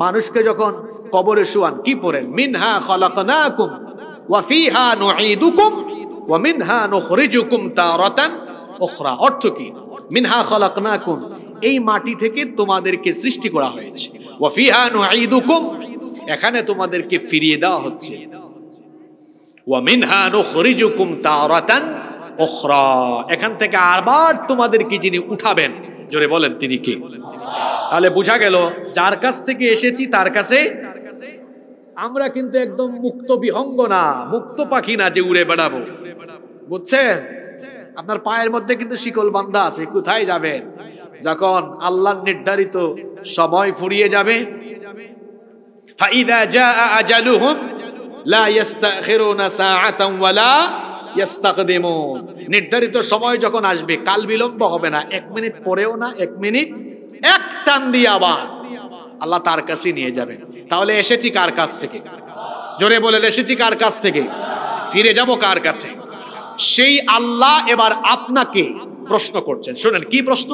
মানুষকে যখন কবরে শুয়ান কি পড়েন? মিনহা খালাকনাকুম ওয়া ফিহা নুঈদুকুম ওয়া মিনহা নুখরিজুকুম তারাতান উখরা। অর্থ কি? মিনহা খালাকনাকুম, এই মাটি থেকে তোমাদেরকে সৃষ্টি করা হয়েছে, ওয়া ফিহা নুঈদুকুম, এখানে তোমাদেরকে ফিরিয়ে দেওয়া হচ্ছে, ওয়া মিনহা নুখরিজুকুম তারাতান উখরা, এখান থেকে আবার তোমাদেরকে যিনি উঠাবেন, জোরে বলেন তিনি কে? তাহলে বোঝা গেল যার কাছ থেকে এসেছি তার কাছে। আমরা কিন্তু একদম মুক্ত বিহঙ্গ না, মুক্ত পাখি না যে উড়ে বেড়াবো, বুঝছেন? আপনার পায়ের মধ্যে কিন্তু শিকল বাঁধা আছে। কোথায় যাবেন? যখন আল্লাহর নির্ধারিত সময় ফুরিয়ে যাবে, ফাইদা জাআ আজালুহুম লা ইস্তাখিরুনা সাআতান ওয়ালা ইস্তাকদিমুন, নির্ধারিত সময় যখন আসবে কাল বিলম্ব হবে না, 1 মিনিট পরেও না, 1 মিনিট এক টান দিয়ে আবার আল্লাহ তার কাছে নিয়ে যাবেন। তাহলে এসেছি কার কাছ থেকে? জোরে বলেন, এসেছি কার কাছ থেকে? ফিরে যাব কার কাছে? সেই আল্লাহ এবার আপনাকে প্রশ্ন করছেন। শুনেন কি প্রশ্ন?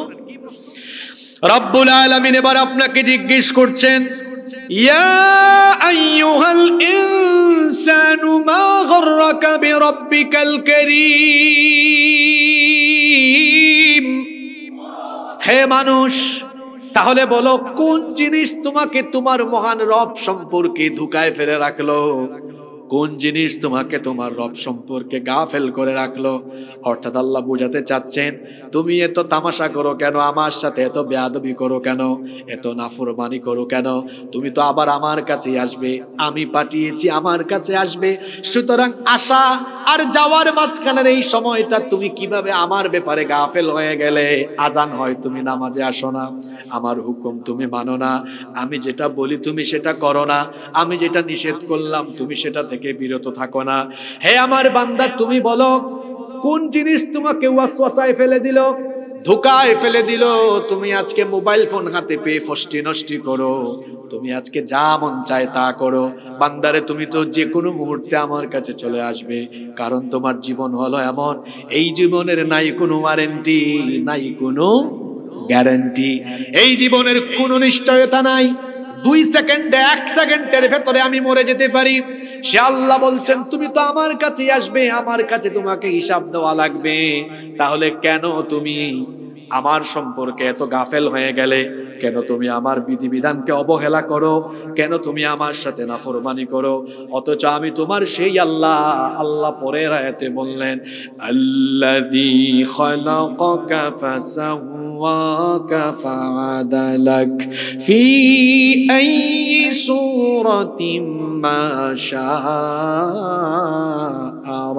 রব্বুল আলামিন এবার আপনাকে জিজ্ঞেস করছেন, ইয়া আইয়ুহাল ইনসানু মা গররাকা বিরাব্বিকাল কারীম। হে মানুষ, তাহলে বলো কোন জিনিস তোমাকে তোমার মহান রব সম্পর্কে ধোঁকায় ফেলে রাখলো? কোন জিনিস তোমাকে তোমার রব সম্পর্কে গাফেল করে রাখলো? অর্থাৎ আল্লাহ বোঝাতে চাচ্ছেন, তুমি এত তামাশা করো কেন, আমার সাথে এত বেয়াদবি করো কেন, এত নাফরমানি করো কেন? তুমি তো আবার আমার কাছে আসবে, আমি পাঠিয়েছি আমার কাছে আসবে। সুতরাং আসা আর যাওয়ার মাঝখানের এই সময়টা তুমি কিভাবে আমার ব্যাপারে গাফেল হয়ে গেলে? আজান হয় তুমি নামাজে আসো না, আমার হুকুম তুমি মানো না, আমি যেটা বলি তুমি সেটা করো না, আমি যেটা নিষেধ করলাম তুমি সেটা থেকে বিরত থাকো না। হে আমার বান্দা, তুমি বলো কোন জিনিস তোমাকে ওয়াসওয়াসায় ফেলে দিল, ধোঁকায় ফেলে দিল? তুমি আজকে মোবাইল ফোন হাতে পেয়ে ফষ্টি নষ্টি করো, তুমি আজকে যা মন চায় তা করো। বান্দারে, তুমি তো যে কোনো মুহূর্তে আমার কাছে চলে আসবে, কারণ তোমার জীবন হলো এমন, এই জীবনের নাই কোনো ওয়ারেন্টি, নাই কোনো গ্যারান্টি, এই জীবনের কোনো নিশ্চয়তা নাই। 2 সেকেন্ডে 1 সেকেন্ডের ভেতরে আমি মরে যেতে পারি। সে আল্লাহ বলছেন, তুমি তো আমার কাছে আসবে, আমার কাছে তোমাকে হিসাব দেওয়া লাগবে। তাহলে কেন তুমি আমার সম্পর্কে এত গাফেল হয়ে গেলে? কেন তুমি আমার বিধিবিধানকে অবহেলা করো? কেন তুমি আমার সাথে নাফরমানি করো? অথচ আমি তোমার সেই আল্লাহ। আল্লাহ পরের আয়াতে বললেন, আল্লাযী খালাকাকা ফাসাওয়াকা ফাআদালাক ফি আইয়ি সূরাতিন মা শাআ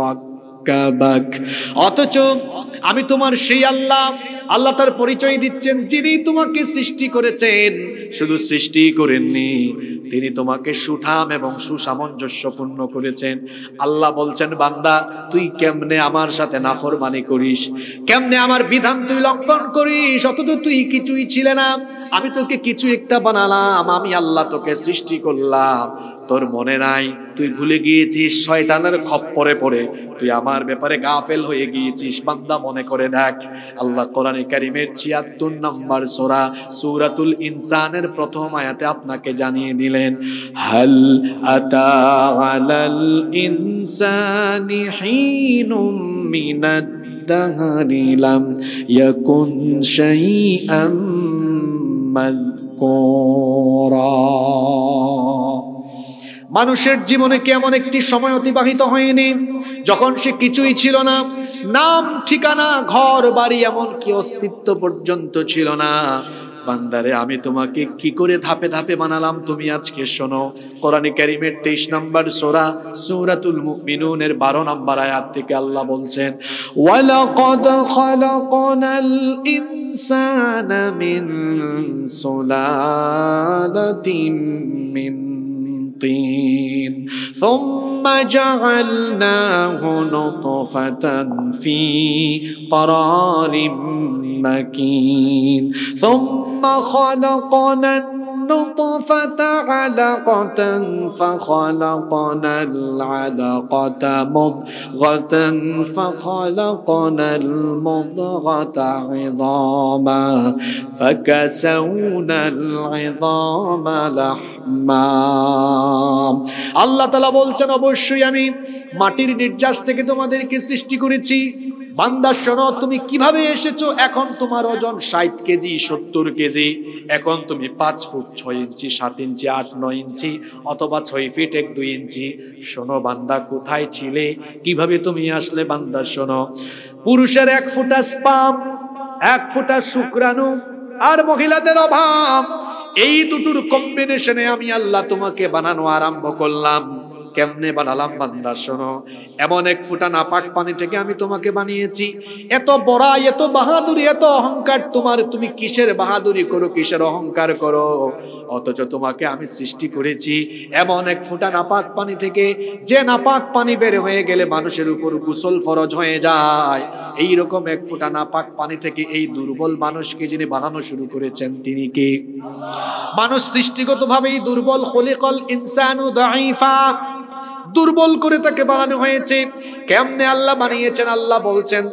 রাক্কাবাক। অথচ আমি তোমার সেই আল্লাহ। আল্লাহ তার পরিচয় দিচ্ছেন, যিনি তোমাকে সৃষ্টি করেছেন। শুধু সৃষ্টি করেননি, তিনি তোমাকে সুঠাম এবং সুসামঞ্জস্যপূর্ণ করেছেন। আল্লাহ বলছেন, বান্দা তুই কেমনে আমার সাথে নাফরমানি করিস, কেমনে আমার বিধান তুই লঙ্ঘন করিস? অথচ তুই কিছুই ছিলে না, আমি তোকে কিছু একটা বানালাম, আমি আল্লাহ তোকে সৃষ্টি করলাম। তোর মনে নাই? তুই ভুলে গিয়েছিস, শয়তানের খপ্পরে পড়ে তুই আমার ব্যাপারে গাফেল হয়ে গিয়েছিস। বান্দা মনে করে দেখ। আল্লাহ কোরআনে কারীমের ৭৬ নম্বর সূরা সূরাতুল ইনসানের প্রথম আয়াতে আপনাকে জানিয়ে দিলেন, হাল আতা আলাল ইনসানি হিনুম মিনাদ দাহরি লাম ইয়াকুন শাইআম মাযকুরা। মানুষের জীবনে কি এমন একটি সময় অতিবাহিত হয়নি যখন সে কিছুই ছিল না? নাম ঠিকানা ঘর বাড়ি এমনকি অস্তিত্ব পর্যন্ত ছিল না। বান্দারে, আমি তোমাকে কি করে ধাপে ধাপে বানালাম তুমি আজকে শোনো। কোরআনে কারীমের 23 নম্বর সূরা সূরাতুল মুমিনুনের 12 নম্বর আয়াত থেকে আল্লাহ বলছেন, ওয়ালাকাদ খালাকনাল ইনসানা মিন সুলালাতিন মিন طين ثم جعلناه نطفة في قرار مكين ثم خلقنا النطفة علقة فخلقنا العلقة مضغة فخلقنا المضغة عظاما فكسونا العظام لحما। আল্লাহ তাআলা বলছেন, অবশ্যই আমি মাটির নির্যাস থেকে তোমাদেরকে সৃষ্টি করেছি। বান্দা শোনো, তুমি কিভাবে এসেছো? এখন তোমার ওজন 60 কেজি 70 কেজি, এখন তুমি 5 ফুট 6 ইঞ্চি 7 ইঞ্চি 8 9 ইঞ্চি অথবা 6 ফিট 1 2 ইঞ্চি। শোনো বান্দা, কোথায় ছিলে, কিভাবে তুমি আসলে? বান্দা শোনো, পুরুষের 1 ফুটা স্পাম, 1 ফুটা শুক্রাণু আর মহিলাদের অভাব, এই দুটোর কম্বিনেশনে আমি আল্লাহ তোমাকে বানানো আরম্ভ করলাম। কেমনে বানালাম? বান্দা শোনো, এমন 1 ফুটা নাপাক পানি থেকে আমি তোমাকে বানিয়েছি। এত বড়াই, এত বাহাদুরি, এত অহংকার তোমার, তুমি কিসের বাহাদুরি করো, কিসের অহংকার করো? অথচ তোমাকে আমি সৃষ্টি করেছি এমন 1 ফুটা নাপাক পানি থেকে, যে নাপাক পানি বের হয়ে গেলে মানুষের উপর গোসল ফরজ হয়ে যায়। এই রকম 1 ফুটা নাপাক পানি থেকে এই দুর্বল মানুষকে যিনি বানানো শুরু করেছেন তিনি কে? মানুষ সৃষ্টিগতভাবেই দুর্বল। খলিকাল ইনসানু দাঈফা, দুর্বল করে তাকে বানানো হয়েছে। কেমনে আল্লাহ বানিয়েছেন? আল্লাহ বলছেন,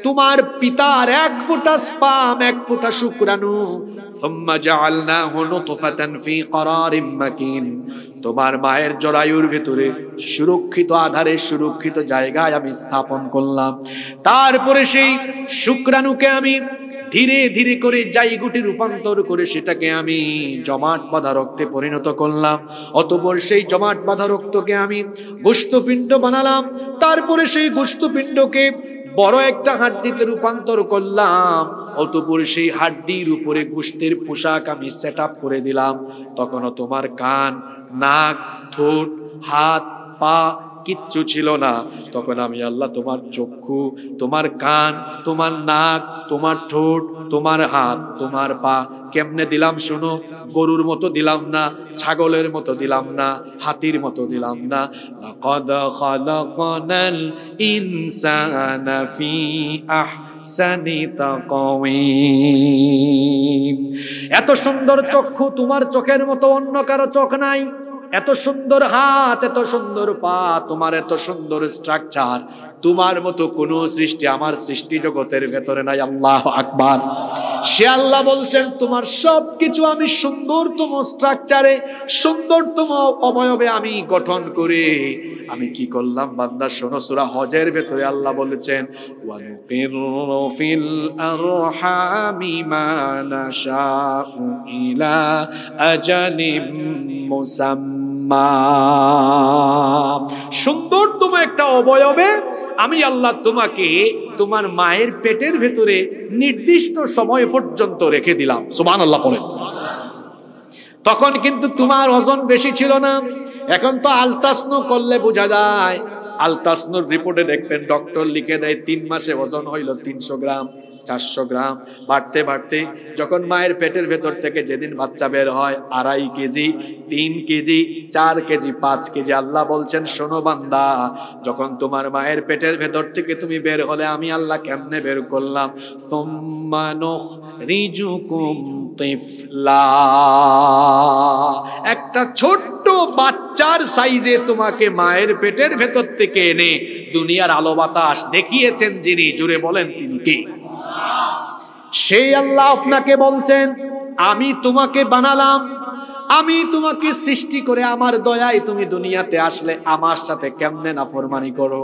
তোমার পিতার এক ফোঁটা স্পাম, এক ফোঁটা শুক্রাণু, সুম্মা জাআলনাহু নুতফাতান ফি ক্বারারিম মাকিন, তোমার মায়ের জরায়ুর ভিতরে সুরক্ষিত আধারে সুরক্ষিত জায়গায় আমি স্থাপন করলাম। তারপরে সেই শুক্রাণুকে আমি ধীরে ধীরে করে জাইগোটে রূপান্তর করে সেটাকে আমি জমাট বাঁধা রক্তে পরিণত করলাম। অতঃপর সেই জমাট বাঁধা রক্তকে আমি গোশতপিণ্ড বানালাম। তারপরে সেই গোশতপিণ্ডকে বড় একটা হাড্ডিতে রূপান্তর করলাম। অতঃপর সেই হাড্ডির উপরে গোশতের পোশাক আমি সেট আপ করে দিলাম। তখনও তোমার কান, নাক, ঠোঁট, হাত, পা কিচ্ছু ছিল না। তখন আমি আল্লাহ তোমার চক্ষু, তোমার কান, তোমার নাক, তোমার ঠোঁট, তোমার হাত, তোমার পা কেমনে দিলাম শোনো। গরুর মতো দিলাম না, ছাগলের মতো দিলাম না, হাতির মতো দিলাম না। লাকাদ খালাকনাল ইনসানা ফি আহসানি তাকওয়িম। এত সুন্দর চক্ষু তোমার চোখের মতো অন্য কারো চোখ নাই। এত সুন্দর হাত, এত সুন্দর পা, তোমার এত সুন্দর স্ট্রাকচার, তোমার মতো কোন সৃষ্টি আমার সৃষ্টি জগতের ভেতরে নাই। আল্লাহু আকবার। সে আল্লাহ বলছেন তোমার সবকিছু আমি সুন্দরতম স্ট্রাকচারে, সুন্দরতম অবয়বে আমি গঠন করে আমি কি করলাম বান্দা শোনো। সূরা হজের ভেতরে আল্লাহ বলেছেন ওয়া নুকিরু ফিল আরহামি মা নাশাউ ইলা আজালিম মুসাম্মা। সুন্দরতম একটা অবয়বে আমি আল্লাহ তোমাকে তোমার মায়ের পেটের ভেতরে নির্দিষ্ট সময় পর্যন্ত রেখে দিলাম। সুবহানাল্লাহ পড়েন। তখন কিন্তু তোমার ওজন বেশি ছিল না। এখন তো আলট্রাসাউন্ড করলে বোঝা যায়। আলট্রাসাউন্ড রিপোর্টে দেখবেন ডক্টর লিখে দেয় 3 মাসে ওজন হইল 300 গ্রাম, 400 গ্রাম, বাড়তে বাড়তে যখন মায়ের পেটের ভেতর থেকে যেদিন বাচ্চা বের হয় 2.5 কেজি, 3 কেজি, 4 কেজি, 5 কেজি। আল্লাহ বলছেন শোনো বান্দা, যখন তোমার মায়ের পেটের ভেতর থেকে তুমি বের হলে আমি আল্লাহ কেমনে বের করলাম। সুম্মা নুখরিজুকুম তিফলা, একটা ছোট্ট বাচ্চার সাইজে তোমাকে মায়ের পেটের ভেতর থেকে এনে দুনিয়ার আলো বাতাস দেখিয়েছেন যিনি, জুড়ে বলেন তিনি কে? সেই আল্লাহ আপনাকে বলছেন আমি তোমাকে বানালাম, আমি তোমাকে সৃষ্টি করে আমার দয়ায় তুমি দুনিয়াতে আসলে আমার সাথে কেমনে নাফরমানি করো।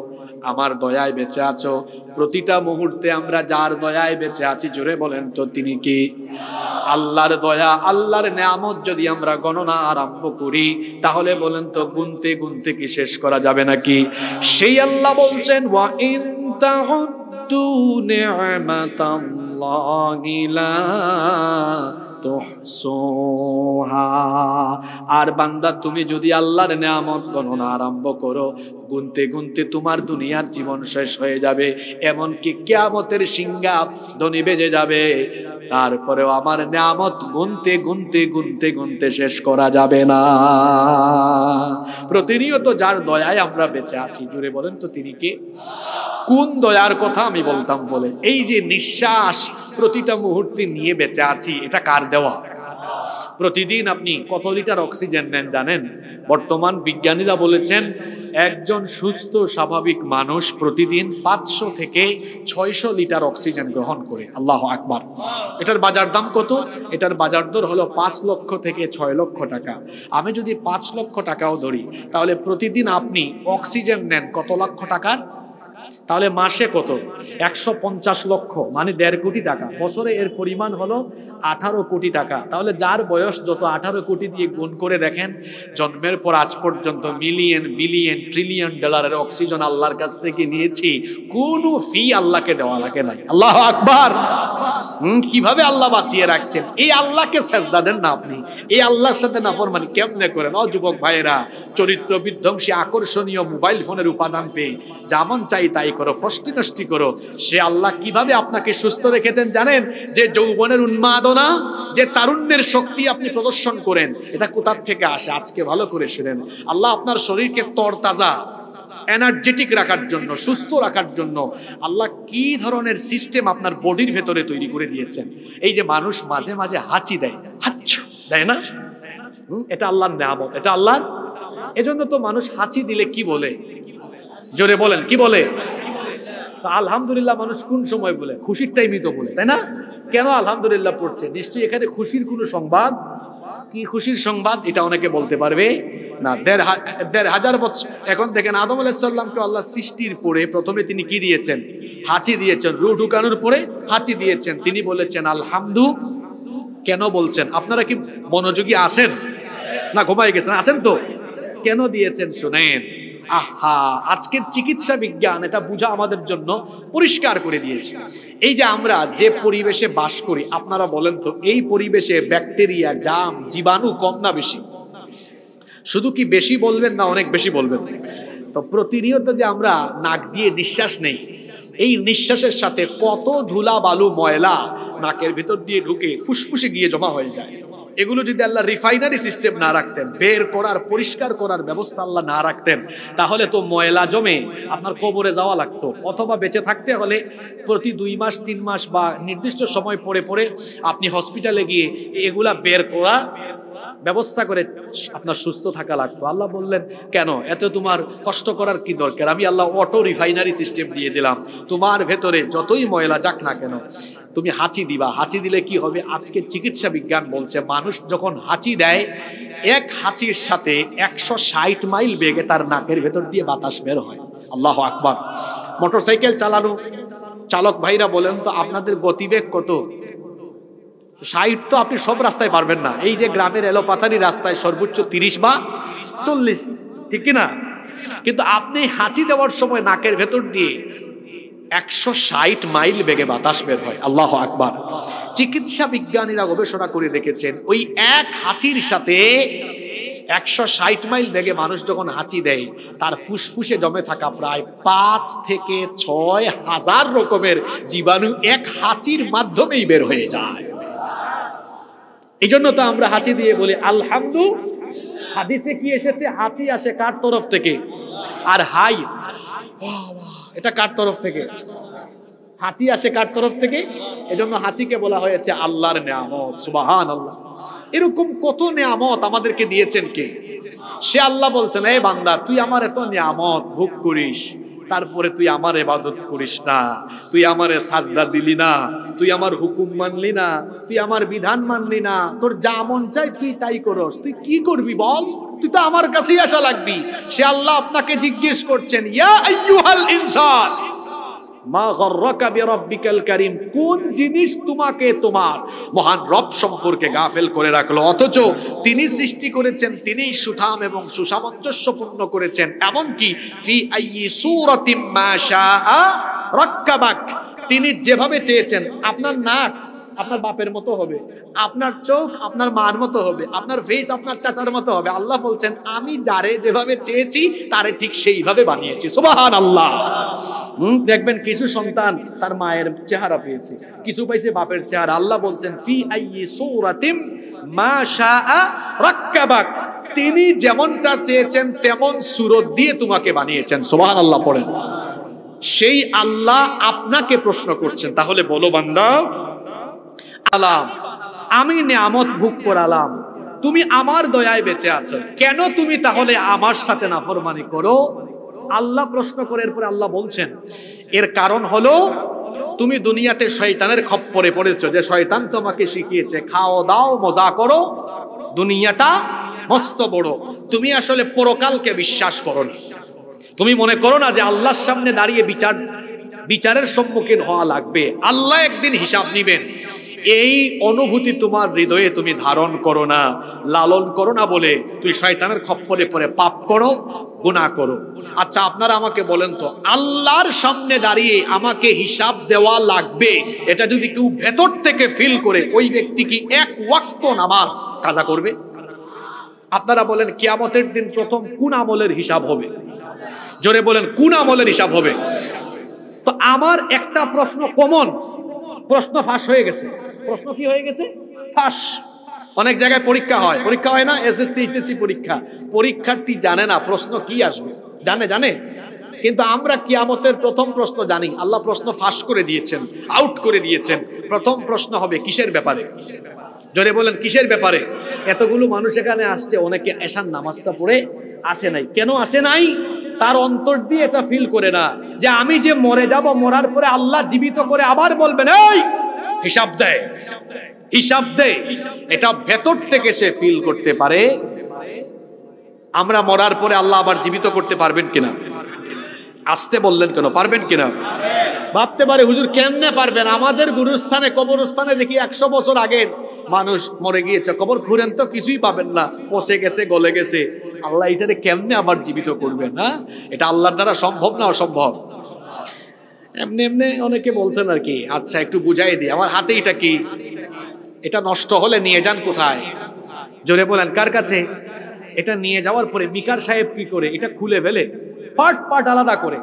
আমার দয়ায় বেঁচে আছো। প্রতিটা মুহূর্তে আমরা যার দয়ায় বেঁচে আছি জোরে বলেন তো তিনি কি? আল্লাহর দয়া, আল্লাহর নেয়ামত যদি আমরা গণনা আরম্ভ করি তাহলে বলেন তো গুনতে গুনতে কি শেষ করা যাবে নাকি? সেই আল্লাহ বলছেন ওয়া ইন তাউদ্দু নি'মাতাল্লাহি লা তুহসুহা। আর বান্দা তুমি যদি আল্লাহর নেয়ামত গণনা আরম্ভ করো গুনতে গুনতে তোমার দুনিয়ার জীবন শেষ হয়ে যাবে, এমনকি কিয়ামতের সিংহাসনে বেজে যাবে। তারপরেও আমার নেয়ামত গুনতে গুনতে গুনতে গুনতে শেষ করা যাবে না। প্রতিনিয়ত যার দয়ায় আমরা বেঁচে আছি জুড়ে বলেন তো তিনি কে? কোন দয়ার কথা আমি বলতাম বলেন? এই যে নিঃশ্বাস প্রতিটা মুহূর্তে নিয়ে বেঁচে আছি, এটা কার দেওয়া? প্রতিদিন আপনি কত লিটার অক্সিজেন নেন জানেন? বর্তমান বিজ্ঞানীরা বলেছেন একজন সুস্থ স্বাভাবিক মানুষ প্রতিদিন 500 থেকে 600 লিটার অক্সিজেন গ্রহণ করে। আল্লাহু আকবার। এটার বাজার দাম কত? এটার বাজার দর হলো 5 লক্ষ থেকে 6 লক্ষ টাকা। আমি যদি 5 লক্ষ টাকাও ধরি তাহলে প্রতিদিন আপনি অক্সিজেন নেন কত লক্ষ টাকার? তাহলে মাসে কত? 150 লক্ষ, মানে 1.5 কোটি টাকা। বছরে এর পরিমাণ হলো 18 কোটি টাকা। তাহলে যার বয়স যত 18 কোটি দিয়ে গুণ করে দেখেন, জন্মের পর আজ পর্যন্ত মিলিয়ন বিলিয়ন ট্রিলিয়ন ডলারের অক্সিজেন আল্লাহর কাছ থেকে নিয়েছি, কোনো ফি আল্লাহকে দেওয়া লাগে নাই। আল্লাহু আকবার। কিভাবে আল্লাহ বাঁচিয়ে রাখছেন? এই আল্লাহকে সেজদা দেন না আপনি, এই আল্লাহর সাথে নাফরমানি কেমনে করেন? ও যুবক ভাইয়েরা, চরিত্র বিধ্বংসী আকর্ষণীয় মোবাইল ফোনের উপাদান পেয়ে যেমন চাই তাই করো, ফষ্টি নষ্টি করো। সে আল্লাহ কিভাবে আপনাকে সুস্থ রেখেছেন জানেন? যে যৌবনের উন্মাদনা, যে তারুণ্যের শক্তি আপনি প্রদর্শন করেন, এটা কোথা থেকে আসে? আজকে ভালো করে শুনেন। আল্লাহ আপনার শরীরকে তরতাজা এনার্জেটিক রাখার জন্য, সুস্থ রাখার জন্য আল্লাহ কি ধরনের সিস্টেম আপনার বডির ভেতরে তৈরি করে দিয়েছেন। এই যে মানুষ মাঝে মাঝে হাঁচি দেয়, হাঁচু দেয় না, এটা আল্লাহর নেয়ামত, এটা আল্লাহর। এজন্য তো মানুষ হাঁচি দিলে কি বলে? জোরে বলেন, কি বলে? তো আলহামদুলিল্লাহ মানুষ কোন সময় বলে? খুশির টাইমই তো বলে, তাই না? কেন আলহামদুলিল্লাহ পড়ছে? নিশ্চয়ই এখানে খুশির কোনো সংবাদ। কি খুশির সংবাদ এটা অনেকে বলতে পারবে না। ১,৫০০ বছর এখন দেখেন, আদম আলাইহিস সালামকে আল্লাহ সৃষ্টির পরে প্রথমে তিনি কি দিয়েছেন? হাঁচি দিয়েছেন। রূহ ঢুকানোর পরে হাঁচি দিয়েছেন। তিনি বলেছেন আলহামদু। কেন বলছেন? আপনারা কি মনোযোগী আছেন না ঘুমাই গেছেন? আছেন তো? কেন দিয়েছেন শুনেন। আহা, আজকের চিকিৎসা বিজ্ঞান এটা বুঝা আমাদের জন্য পরিষ্কার করে দিয়েছে। এই যে আমরা যে পরিবেশে বাস করি, আপনারা বলেন তো এই পরিবেশে ব্যাকটেরিয়া, জাম, জীবাণু কম না বেশি? শুধু কি বেশি বলবেন না অনেক বেশি বলবেন? তো প্রতিনিয়ত যে আমরা নাক দিয়ে নিঃশ্বাস নেই, এই নিঃশ্বাসের সাথে কত ধুলা বালু ময়লা নাকের ভিতর দিয়ে ঢুকে ফুসফুসে গিয়ে জমা হয়ে যায়। এগুলো যদি আল্লাহ রিফাইনারি সিস্টেম না রাখতেন, বের করার পরিষ্কার করার ব্যবস্থা আল্লাহ না রাখতেন, তাহলে তো ময়লা জমে আপনার কবরে যাওয়া লাগতো। অথবা বেঁচে থাকতে হলে প্রতি 2 মাস 3 মাস বা নির্দিষ্ট সময় পরে পরে আপনি হসপিটালে গিয়ে এগুলা বের করা ব্যবস্থা করে আপনার সুস্থ থাকা লাগতো। আল্লাহ বললেন কেন এত তোমার কষ্ট করার কি দরকার? আমি আল্লাহ অটো রিফাইনারি সিস্টেম দিয়ে দিলাম। তোমার ভেতরে যতই ময়লা যাক না কেন, তুমি হাঁচি দিবা। হাঁচি দিলে কি হবে? আজকে চিকিৎসা বিজ্ঞান বলছে মানুষ যখন হাঁচি দেয়, এক হাঁচির সাথে 160 মাইল বেগে তার নাকের ভেতর দিয়ে বাতাস বের হয়। আল্লাহু আকবার। মোটরসাইকেল চালানো চালক ভাইরা বলেন তো আপনাদের গতিবেগ কত? 60 তো আপনি সব রাস্তায় পারবেন না। এই যে গ্রামের এলোপাতারি রাস্তায় সর্বোচ্চ 30 বা 40, ঠিক কিনা? কিন্তু আপনি হাঁচি দেওয়ার সময় নাকের ভেতর দিয়ে 160 মাইল বেগে বাতাস বের হয়। আল্লাহু আকবার। চিকিৎসা বিজ্ঞানীরা গবেষণা করে দেখেছেন ওই এক হাঁচির সাথে 160 মাইল বেগে মানুষ যখন হাঁচি দেয়, তার ফুসফুসে জমে থাকা প্রায় 5 থেকে 6 হাজার রকমের জীবাণু এক হাঁচির মাধ্যমেই বের হয়ে যায়। এই জন্য তো আমরা হাঁচি দিয়ে বলি আলহামদু। হাদিসে কি এসেছে? হাঁচি আসে কার তরফ থেকে? আর হাই, এটা কার তরফ থেকে? হাঁচি আসে কার তরফ থেকে? এজন্য হাঁচিকে বলা হয়েছে আল্লাহর নেয়ামত। সুবহানাল্লাহ। এরকম কত নেয়ামত আমাদেরকে দিয়েছেন কে? সে আল্লাহ বলছেন, এই বান্দা তুই আমার এত নেয়ামত ভোগ করিস, তারপরে তুই আমার ইবাদত করিস না, তুই আমারে সাজদা দিলি না, তুই আমার হুকুম মানলি না, তুই আমার বিধান মানলি না, তোর যা মন চাই তুই তাই করস, তুই কি করবি বল? তুই তো আমার কাছেই আসা লাগবি। সে আল্লাহ আপনাকে জিজ্ঞেস করছেন, ইয়া আইয়ুহাল ইনসান মা গররাকা বিরাব্বিকাল কারীম, কোন জিনিস তোমাকে তোমার মহান রব সম্পর্কে গাফেল করে রাখলো? অথচ তিনি সৃষ্টি করেছেন, তিনিই সুঠাম এবং সুসামঞ্জস্যপূর্ণ করেছেন। এমনকি ফি আইয়ি সূরাতিম মা শাআ রাক্কাবাক, তিনি যেভাবে চেয়েছেন। আপনার নাক আপনার বাপের মতো হবে, আপনার চোখ আপনার মার মতো হবে, আপনার ফেস আপনার চাচার মতো হবে। আল্লাহ বলছেন আমি যারে যেভাবে চেয়েছি তারে ঠিক সেইভাবে বানিয়েছি। সুবহানাল্লাহ। দেখবেন কিছু সন্তান তার মায়ের চেহারা পেয়েছে, কিছু পাইছে বাপের চেহারা। আল্লাহ বলছেন ফি আইয়ি সূরাতিম মা শাআ রাক্কাবাক, তিনি যেমনটা চেয়েছেন তেমন সূরত দিয়ে তোমাকে বানিয়েছেন। সুবহানাল্লাহ পড়েন। সেই আল্লাহ আপনাকে প্রশ্ন করছেন, তাহলে বলো বান্দা, আলাম আমি নিয়ামত ভোগ করালাম, তুমি আমার দয়ায় বেঁচে আছো, কেন তুমি তাহলে আমার সাথে নাফরমানি করো? আল্লাহ প্রশ্ন করে এরপরে আল্লাহ বলছেন এর কারণ হলো তুমি দুনিয়াতে শয়তানের খপ্পরে পড়েছো, যে শয়তান তোমাকে শিখিয়েছে খাও দাও মজা করো, দুনিয়াটা মস্ত বড়। তুমি আসলে পরকালকে বিশ্বাস করো না। তুমি মনে করো না যে আল্লাহর সামনে দাঁড়িয়ে বিচারের সম্মুখীন হওয়া লাগবে, আল্লাহ একদিন হিসাব নিবেন। এই অনুভূতি তোমার হৃদয়ে তুমি ধারণ করো না, লালন করো না বলে তুই শয়তানের খপ্পরে পড়ে পাপ করো, গুনাহ করো। আচ্ছা আপনারা আমাকে বলেন তো, আল্লাহর সামনে দাঁড়িয়ে আমাকে হিসাব দেওয়া লাগবে, এটা যদি কেউ ভেতর থেকে ফিল করে, ওই ব্যক্তি কি এক ওয়াক্ত নামাজ কাজা করবে? আপনারা বলেন কিয়ামতের দিন প্রথম কোন আমলের হিসাব হবে? জোরে বলেন কোন আমলের হিসাব হবে? তো আমার একটা প্রশ্ন কমন প্রশ্ন ফাঁস হয়ে গেছে। প্রশ্ন কি হয়ে গেছে? ফাঁস। অনেক জায়গায় পরীক্ষা হয়, পরীক্ষা হয় না? এসএসসি এইচএসসি পরীক্ষা, পরীক্ষার্থী জানে না প্রশ্ন কি আসবে, জানে কিন্তু আমরা কিয়ামতের প্রথম প্রশ্ন জানি। আল্লাহ প্রশ্ন ফাঁস করে দিয়েছেন, আউট করে দিয়েছেন। প্রথম প্রশ্ন হবে কিসের ব্যাপারে? জোরে বলেন কিসের ব্যাপারে? এতগুলো মানুষ এখানে আসছে, অনেকে এশার নামাজটা পড়ে আসে নাই। কেন আসে নাই? তার অন্তর দিয়ে এটা ফিল করে না যে আমি যে মরে যাব, মরার পরে আল্লাহ জীবিত করে আবার বলবেন এই হিসাব দে, হিসাব দে। এটা ভেতর থেকে সে ফিল করতে পারে। আমরা মরার পরে আল্লাহ আবার জীবিত করতে পারবেন কিনা? আসতে বললেন কেন? পারবেন কিনা? ভাবতে পারে হুজুর কেমনে পারবেন? আমাদের গুরুস্থানে কবরস্থানে দেখি 100 বছর আগের মানুষ মরে গিয়েছে, কবর খুঁড়েন তো কিছুই পাবেন না, পচে গেছে, গলে গেছে। আল্লাহ এটারে কেমনে আবার জীবিত করবেন? হ্যাঁ, এটা আল্লাহর দ্বারা সম্ভব না অসম্ভব? এমনি এমনি অনেকে বলছেন আর কি। আচ্ছা একটু বুঝাই দিই, আমার হাতে এটা কি? এটা নষ্ট হলে নিয়ে যান কোথায়? জোরে বলেন কার কাছে? এটা নিয়ে যাওয়ার পরে মিকার সাহেব কি করে এটা খুলে ফেলে, পার্ট পার্ট আলাদা করে।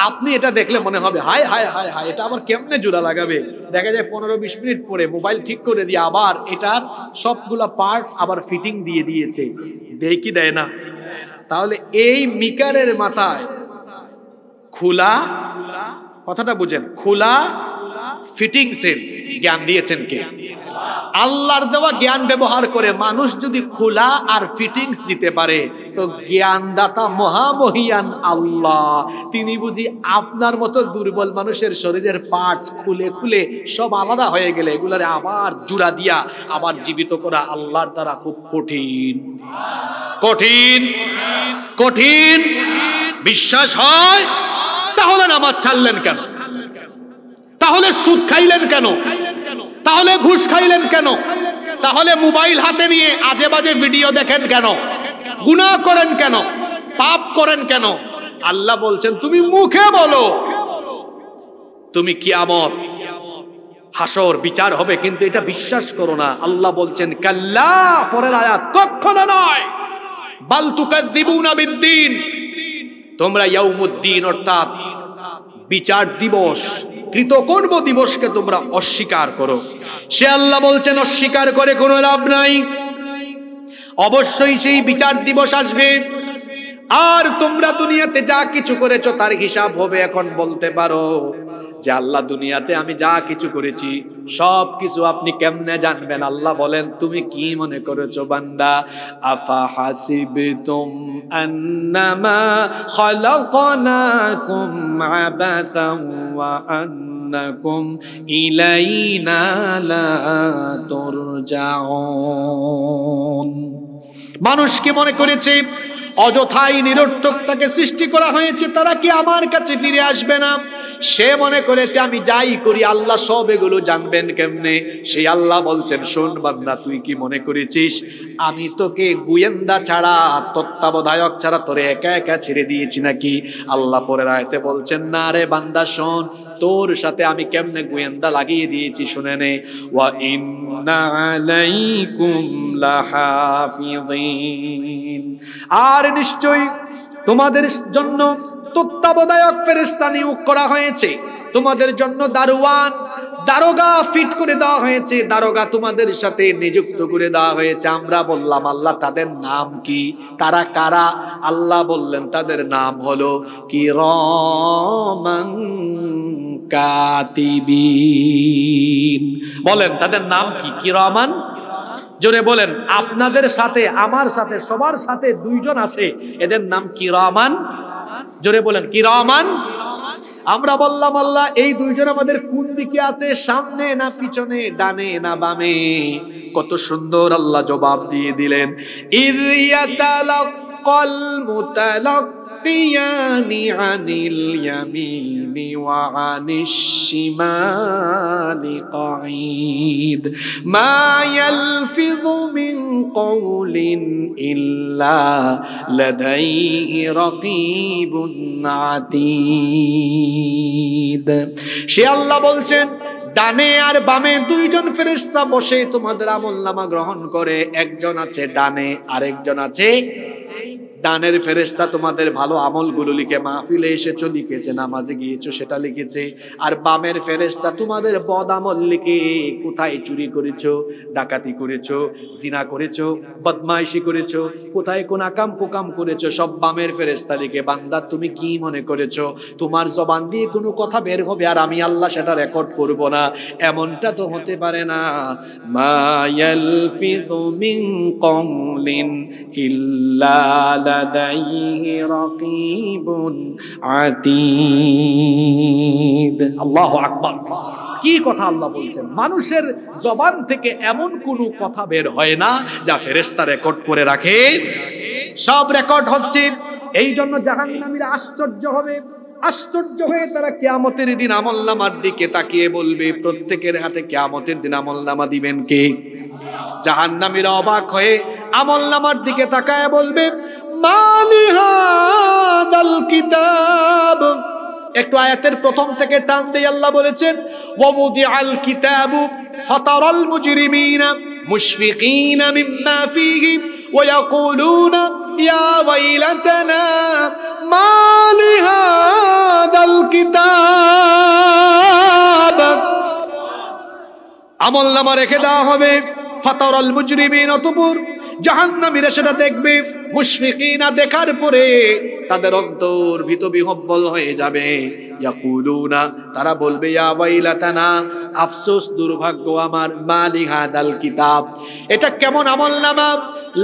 আপনি এটা দেখলে মনে হবে হায় হায় হায় হায়, এটা আবার কেমনে জোড়া লাগাবে? দেখা যায় 15-20 মিনিট পরে মোবাইল ঠিক করে দিয়ে আবার এটার সবগুলা পার্টস আবার ফিটিং দিয়ে দিয়েছে। দেয় কি দেয় না? তাহলে এই মিকারের মাথায় খোলা, কথাটা বুঝেন, খোলা ফিটিংসের জ্ঞান দিয়েছেন কে? আল্লাহর দেওয়া জ্ঞান ব্যবহার করে মানুষ যদি খোলা আর ফিটিংস দিতে পারে, তো জ্ঞানদাতা মহামহিয়ান আল্লাহ তিনি বুঝি আপনার মতো দুর্বল মানুষের শরীরের পার্টস খুলে খুলে সব আলাদা হয়ে গেলে এগুলারে আবার জোড়া দিয়া আবার জীবিত করা আল্লাহর দ্বারা খুব কঠিন। কঠিন কঠিন বিশ্বাস হয়? তাহলে নামাজ ছাড়লেন কেন? তাহলে সুদ খাইলেন কেন? তাহলে ঘুষ খাইলেন কেন? তাহলে মোবাইল হাতে নিয়ে আজে বাজে ভিডিও দেখেন কেন? গুনাহ করেন কেন? পাপ করেন কেন? আল্লাহ বলছেন তুমি মুখে বলো, তুমি কিয়ামত হাসর বিচার হবে, কিন্তু এটা বিশ্বাস করো না। আল্লাহ বলছেন কাল্লা, পরের আয়াত, কখনো নয়। বাল তুকাযযিবুনা বিদ্দীন, তোমরা ইয়াউমুদ্দিন অর্থাৎ বিচার দিবস, কৃতকর্ম দিবসকে তোমরা অস্বীকার করো। সে আল্লাহ বলছেন অস্বীকার করে কোনো লাভ নাই, অবশ্যই সেই বিচার দিবস আসবে। আর তোমরা দুনিয়াতে যা কিছু করেছো তার হিসাব হবে। এখন বলতে পারো যে আল্লাহ দুনিয়াতে আমি যা কিছু করেছি সব কিছু আপনি কেমনে জানবেন? আল্লাহ বলেন তুমি কি মনে করেছো বান্দা? আফা হাসিবতুম আন্নামা খালাকনাকুম আবাসান ওয়া আন্নাকুম ইলাইনা লা তুরজাউন। মানুষ কি মনে করেছে অযথাই নিরর্থক তাকে সৃষ্টি করা হয়েছে, তারা কি আমার কাছে ফিরে আসবে না? সে মনে করেছে আমি যাই করি আল্লাহ সব এগুলো জানবেন কেমনে? সেই আল্লাহ বলছেন শোন বান্দা, তুই কি মনে করেছিস আমি তোকে গোয়েন্দা ছাড়া, তত্ত্বাবধায়ক ছাড়া তোরে একা একা ছেড়ে দিয়েছি নাকি? আল্লাহ পরের আয়াতে বলছেন না রে বান্দা শোন, তোর সাথে আমি কেমনে গোয়েন্দা লাগিয়ে দিয়েছি শুনে নে। ওয়া ইন্না আলাইকুম লাহাফিযিন, আর নিশ্চয়ই তোমাদের জন্য তত্ত্বাবধায়ক ফেরেশতা নিয়োগ করা হয়েছে, তোমাদের জন্য দারোয়ান, দারোগা ফিট করে দেওয়া হয়েছে, দারোগা তোমাদের সাথে নিযুক্ত করে দেওয়া হয়েছে। আমরা বললাম আল্লাহ তাদের নাম কি? তারা কারা? আল্লাহ বললেন তাদের নাম হলো কিরামান কাতিবিন। বলেন তাদের নাম কি? কিরামান। জোরে বলেন। আপনাদের সাথে আমার সাথে সবার সাথে দুইজন আছে, এদের নাম কিরামান। জোরে বলেন কিরামান। আমরা বললাম আল্লাহ এই দুইজন আমাদের কোন দিকে আছে? সামনে না পিছনে, ডানে না বামে? কত সুন্দর আল্লাহ জবাব দিয়ে দিলেন, ইয়াতালাক্কাল মুতালাক্কিয়ানি আনিল ইয়ামিনি ওয়া আনিশ শিমালি কাঈদ মা ইয়ালফিযু মিন কওলিন ইল্লা লাদাইহি রাকীবুন আতীদ। সে আল্লাহ বলছেন ডানে আর বামে দুইজন ফেরেশতা বসে তোমাদের আমলনামা গ্রহণ করে। একজন আছে ডানে, আরেকজন আছে ডানের ফেরেশতা তোমাদের ভালো আমলগুলো লিখে, মাহফিলে এসেছো লিখেছে, নামাজে গিয়েছো সেটা লিখেছে। আর বামের ফেরেশতা তোমাদের বদ আমল লিখে, কোথায় চুরি করেছো, ডাকাতি করেছো, জিনা করেছো, বদমাইশি করেছো, কোথায় কোন আকাম কুকাম করেছো, সব বামের ফেরেশতা লিখে। বান্দা তুমি কি মনে করেছো তোমার জবান দিয়ে কোনো কথা বের হবে আর আমি আল্লাহ সেটা রেকর্ড করব না? এমনটা তো হতে পারে না। মা ইয়ালফিযু মিন কওলিন ইল্লা লাদাইহি রাকিবুন আতীদ। আল্লাহু আকবার। কি কথা আল্লাহ বলছেন, মানুষের জবান থেকে এমন কোনো কথা বের হয় না যা ফেরেশতা রেকর্ড করে রাখে, সব রেকর্ড হচ্ছে। এই জন্য জাহান্নামীরা আশ্চর্য হবে, আশ্চর্য হয়ে তারা কিয়ামতের দিন আমলনামার দিকে তাকিয়ে বলবে, প্রত্যেকের হাতে কিয়ামতের দিন আমলনামা দিবেন কে? জাহান্নামীরা অবাক হয়ে আমলনামার দিকে তাকায় বলবে, মালি হাদাল কিতাব। একটু আয়াতের প্রথম থেকে টান দিয়ে আল্লাহ বলেছেন, ওয়াউদিআল কিতাবু ফাতারাল মুজরিমিনা মুশফিকিনা মিম্মা ফীহি ওয়া ইয়াকুলুনা ইয়া ওয়াইলাতানা মা লিহাদাল কিতাব। আমলনামা রেখে দেওয়া হবে, ফাতারাল মুজরিমিন, অতঃপর জাহান্নামীরা সেটা দেখবে, মুশফিকিনা, দেখার পরে তাদের অন্তর ভীতবিহ্বল হয়ে যাবে। ইয়াকুলুনা, তারা বলবে, ইয়া ওয়াইলাতানা, আফসোস, দুর্ভাগ্য আমার, মালি হাদাল কিতাব, এটা কেমন আমলনামা,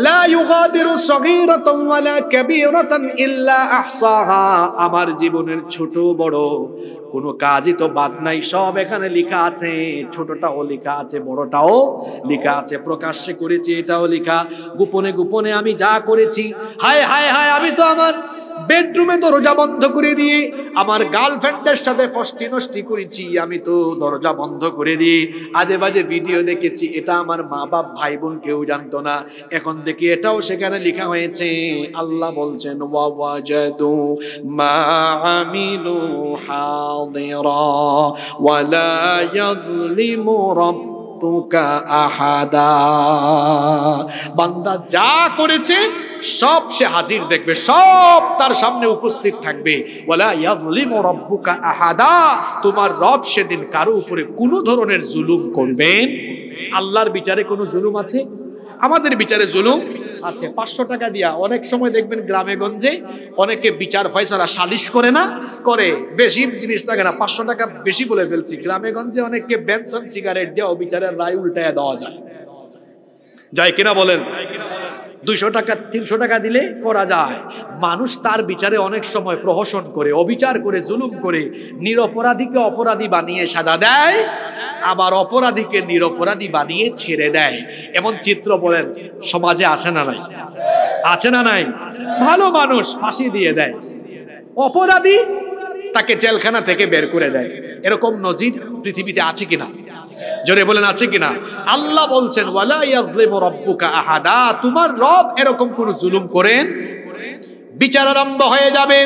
লা ইউগাদিরু সগীরাতান ওয়ালা কাবীরাতান ইল্লা আহসাহা, আমার জীবনের ছোট বড় কোনো কাজই তো বাদ নাই, সব এখানে লেখা আছে, ছোটটাও লেখা আছে, বড়টাও লেখা আছে, প্রকাশ্যে করেছি এটাও লেখা, গোপনে গোপনে আমি যা করেছি, হায় হায় হায়, আমি তো আমার বেডরুমে দরজা বন্ধ করে দিয়ে আমার গার্লফ্রেন্ডের সাথে ফষ্টি নষ্টি করেছি, আমি তো দরজা বন্ধ করে দিয়ে আজে বাজে ভিডিও দেখেছি, এটা আমার মা বাপ ভাই বোন কেউ জানতো না, এখন দেখি এটাও সেখানে লেখা হয়েছে। আল্লাহ বলছেন, ওয়া ওয়াজাদু মা আমিলু হাদিরা ওয়া লা ইয়াযলিমু রাব্বুকা আহাদা। বান্দা যা করেছে সব সে হাজির দেখবে, সব তার সামনে উপস্থিত থাকবে। ওয়ালা ইয়াযলিমু রাব্বুকা আহাদা, তোমার রব সেদিন কারো উপরে কোনো ধরনের জুলুম করবেন। আল্লাহর বিচারে কোনো জুলুম আছে? আমাদের বিচারে জুলুম আছে। 500 টাকা দিয়া অনেক সময় দেখবেন গ্রামে গঞ্জে অনেকে বিচার ফয়সালা সালিশ করে না, করে, বেশি জিনিস লাগে না, 500 টাকা বেশি বলে ফেলছি, গ্রামে গঞ্জে অনেককে বেনসন সিগারেট দিয়ে বিচারের রায় উল্টায় দেওয়া যায় কিনা বলেন? 200 টাকা 300 টাকা দিলে করা যায়। মানুষ তার বিচারে অনেক সময় প্রহসন করে, অবিচার করে, জুলুম করে, নিরপরাধীকে অপরাধী বানিয়ে সাজা দেয়, আবার অপরাধীকে নিরপরাধী বানিয়ে ছেড়ে দেয়। এমন চিত্র বলেন সমাজে আছে না নাই? আছে না নাই? ভালো মানুষ ফাঁসি দিয়ে দেয়, অপরাধী তাকে জেলখানা থেকে বের করে দেয়। এরকম নজির পৃথিবীতে আছে কিনা? জোরে বলেন আছে কিনা? আল্লাহ বলছেন, ওয়ালা ইয়াযলিমু রাব্বুকা আহাদা, তোমার রব এরকম কোন জুলুম করেন? বিচার আরম্ভ হয়ে যাবে,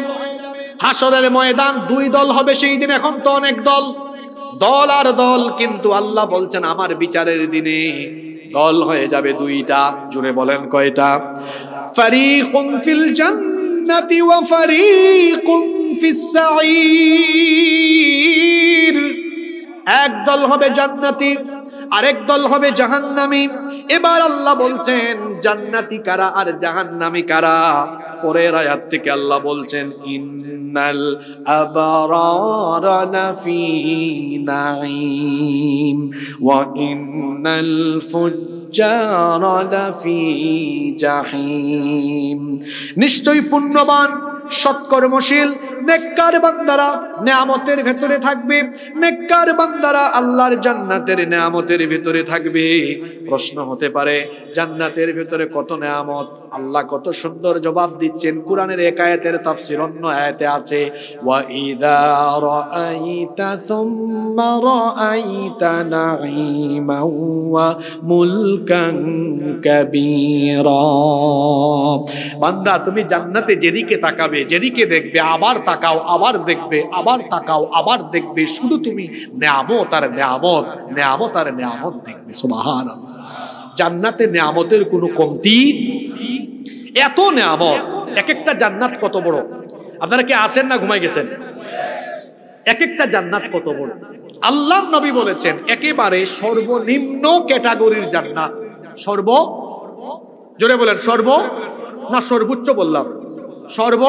হাসরের ময়দান, 2 দল হবে সেই দিন। এখন তো অনেক দল, দল আর দল, কিন্তু আল্লাহ বলছেন আমার বিচারের দিনে দল হয়ে যাবে 2টা। জোরে বলেন কয়টা? ফারিকুন ফিল জান্নাতি ওয়া ফারিকুন ফিস সাঈর। এক দল হবে জান্নাতি, আরেক দল হবে জাহান্নামী। এবার আল্লাহ বলছেন জান্নাতি কারা আর জাহান্নামী কারা? পরের আয়াত থেকে আল্লাহ বলছেন, ইন্নাল আবরারা লাফি নাঈম ওয়া ইন্নাল ফুজ্জারা লাফি জাহিম। নিশ্চয়ই পুণ্যবান, সৎকর্মশীল, নেককার বান্দারা নেয়ামতের ভেতরে থাকবে, নেককার বান্দারা আল্লাহর জান্নাতের নেয়ামতের ভেতরে থাকবে। প্রশ্ন হতে পারে, জান্নাতের ভেতরে কত নেয়ামত? আল্লাহ কত সুন্দর জবাব দিচ্ছেন। কোরআনের এক আয়াতের তাফসীর অন্য আয়াতে আছে, ওয়া ইযা রাআইতা সুম্মা রাআইতা নাঈমান ওয়া মুলকান কাবীরা। বান্দা তুমি জান্নাতে যেদিকে তাকাবে, যেদিকে দেখবে, আবার তাকাও, আবার দেখবে, আবার তাকাও, আবার দেখবে, শুধু তুমি নেয়ামত আর নেয়ামত, নেয়ামত আর নেয়ামত দেখবে। সুবহানাল্লাহ। জান্নাতে নেয়ামতের কোনো কমতি, এত নেয়ামত। এক একটা জান্নাত কত বড়, আপনারা কি আসেন না ঘুমাই গেছেন? এক একটা জান্নাত কত বড়। আল্লাহর নবী বলেছেন একেবারে সর্বনিম্ন ক্যাটাগরির জান্নাত, জোরে বলেন, সর্ব না সর্বোচ্চ বললাম? সর্ব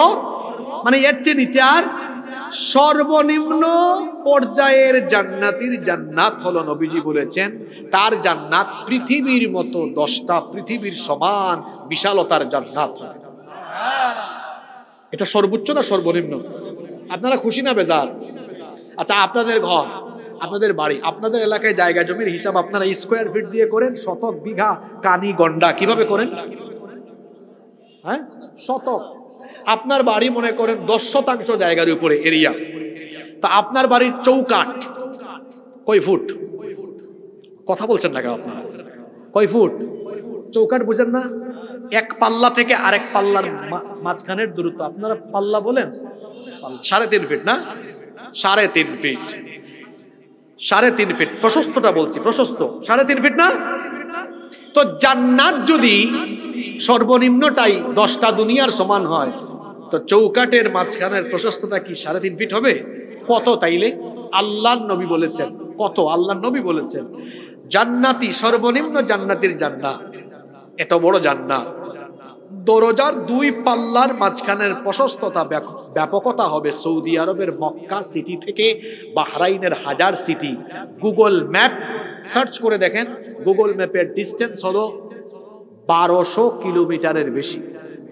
মানে এর চেয়ে নিচে, আর সর্বনিম্ন পর্যায়ের জান্নাতির জান্নাত হলো, নবীজি বলেছেন তার জান্নাত পৃথিবীর মতো 10টা পৃথিবীর সমান বিশালতার জান্নাত হবে। এটা সর্বোচ্চ না সর্বনিম্ন? আপনারা খুশি না বেজার? আচ্ছা, আপনাদের ঘর, আপনাদের বাড়ি, আপনাদের এলাকায় জায়গা জমির হিসাব আপনারা স্কোয়ার ফিট দিয়ে করেন, শতক, বিঘা, কানি, গন্ডা কিভাবে করেন? হ্যাঁ, শতক। আপনার বাড়ি মনে করেন 10% জায়গার উপরে এরিয়া, তা আপনার বাড়ির চৌকাঠ কয় ফুট? কথা বলছেন না কেন আপনারা? কয় ফুট চৌকাঠ বুঝেন না? এক পাল্লা থেকে আরেক পাল্লার মাঝখানের দূরত্ব আপনারা পাল্লা বলেন? 3.5 ফিট না? 3.5 ফিট। 3.5 ফিট প্রশস্তটা বলছি, প্রশস্ত 3.5 ফিট না? তো জান্নাত যদি সর্বনিম্নটাই 10টা দুনিয়ার সমান হয়, তো চৌকাটের মাঝখানের প্রশস্ততা কি 3.5 ফিট হবে? কত তাইলে? আল্লাহর নবী বলেছেন কত? আল্লাহর নবী বলেছেন জান্নাতি, সর্বনিম্ন জান্নাতের জান্নাত, এত বড় জান্নাত, দরজার 2 পাল্লার মাঝখানের প্রশস্ততা, ব্যাপকতা হবে সৌদি আরবের মক্কা সিটি থেকে বাহরাইনের হাজার সিটি। গুগল ম্যাপ সার্চ করে দেখেন, গুগল ম্যাপের ডিস্টেন্স হলো 1200 কিলোমিটারের বেশি।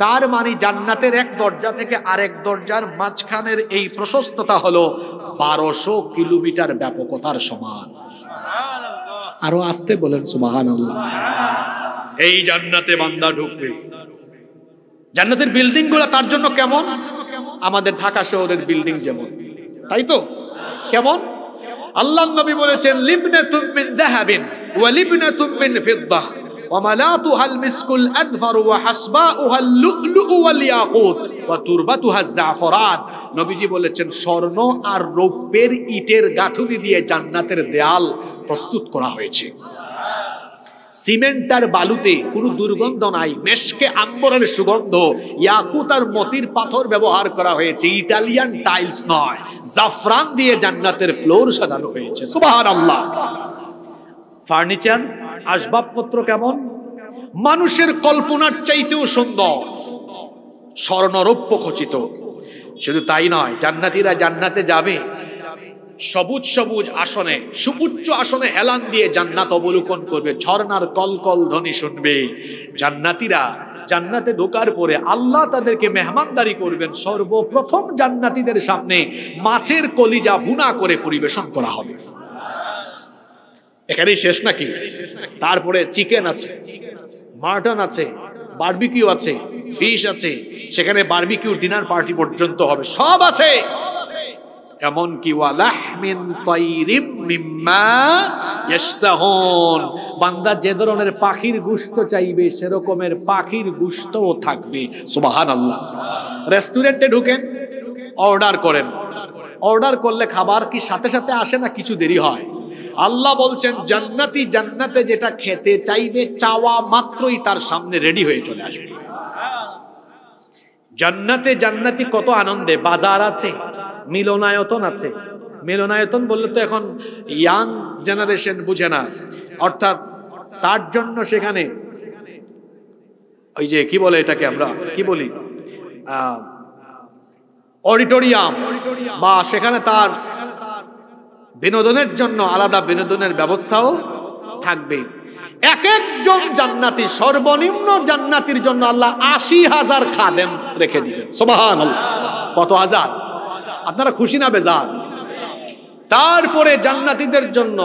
তার মানে জান্নাতের এক দরজা থেকে আরেক দরজার মাঝখানের এই প্রশস্ততা হলো 1200 কিলোমিটার ব্যাপকতার সমান। আরো আসতে বলেন সুবহানাল্লাহ। এই জান্নাতে বান্দা ঢুকবে। জান্নাতের বিল্ডিং গুলা তার জন্য কেমন? আমাদের ঢাকা শহরের বিল্ডিং যেমন, তাই তো? কেমন? আল্লাহর নবী বলেছেন লিবনাতুম মিন যাহাবিন ওয়া লিবনাতুম মিন ফিদ্দাহ ওয়া মালাতুহাল মিসকুল আদফার ওয়া হাসবাউহাল লুলু ওয়াল ইয়াকুত ওয়া তুরবাতুহাজ জাফরান। নবীজি বলেছেন স্বর্ণ আর রৌপ্যের ইটের গাঁথুনি দিয়ে জান্নাতের দেয়াল প্রস্তুত করা হয়েছে। সিমেন্ট আর বালুতে কোনো দুর্গন্ধ নাই, মেশকে আম্বরের সুগন্ধ, ইয়াকুত আর মতির পাথর ব্যবহার করা হয়েছে, ইটালিয়ান টাইলস নয়, জাফরান দিয়ে জান্নাতের ফ্লোর সাজানো হয়েছে। সুবহানাল্লাহ। ফার্নিচার, আসবাবপত্র কেমন? মানুষের কল্পনার চাইতেও সুন্দর, স্বর্ণরৌপ্য খচিত। শুধু তাই নয়, জান্নাতীরা জান্নাতে যাবে সবুজ সবুজ আসনে, সুউচ্চ আসনে হেলান দিয়ে জান্নাত অবলোকন করবে, ঝর্ণার কলকল ধ্বনি শুনবে। জান্নাতীরা জান্নাতে ঢোকার পরে আল্লাহ তাদেরকে মেহমানদারি করবেন। সর্বপ্রথম জান্নাতীদের সামনে মাছের কলিজা ভুনা করে পরিবেশন করা হবে। এখানেই শেষ নাকি? তারপরে চিকেন আছে, মাটন আছে, বারবিকিউ আছে, ফিশ আছে, সেখানে বারবিকিউ ডিনার পার্টি পর্যন্ত হবে, সব আছে। এমনকি ওয়ালাহমিন তাইরিম মিম্মা ইয়াশতাহুন, বান্দা যে ধরনের পাখির গোশত চাইবে সেরকমের পাখির গোশতও থাকবে। সুবহানাল্লাহ। রেস্টুরেন্টে ঢুকেন, অর্ডার করেন, অর্ডার করলে খাবার কি সাথে সাথে আসে না কিছু দেরি হয়? আল্লাহ বলছেন জান্নাতি জান্নাতে যেটা খেতে চাইবে চাওয়া মাত্রই তার সামনে রেডি হয়ে চলে আসবে। জান্নাতে জান্নাতি কত আনন্দে। বাজার আছে, মিলনায়তন আছে। মিলনায়তন বললে তো এখন ইয়াং জেনারেশন বুঝে না, অর্থাৎ তার জন্য সেখানে ওই যে কি বলে এটাকে আমরা কি বলি, অডিটোরিয়াম, বা সেখানে তার বিনোদনের জন্য আলাদা বিনোদনের ব্যবস্থাও থাকবে। এক একজন জান্নাতি, সর্বনিম্ন জান্নাতির জন্য আল্লাহ 80,000 খাদেম রেখে দিবেন। সুবহানাল্লাহ। কত হাজার? আপনারা খুশি না বেজার? তারপরে জান্নাতীদের জন্য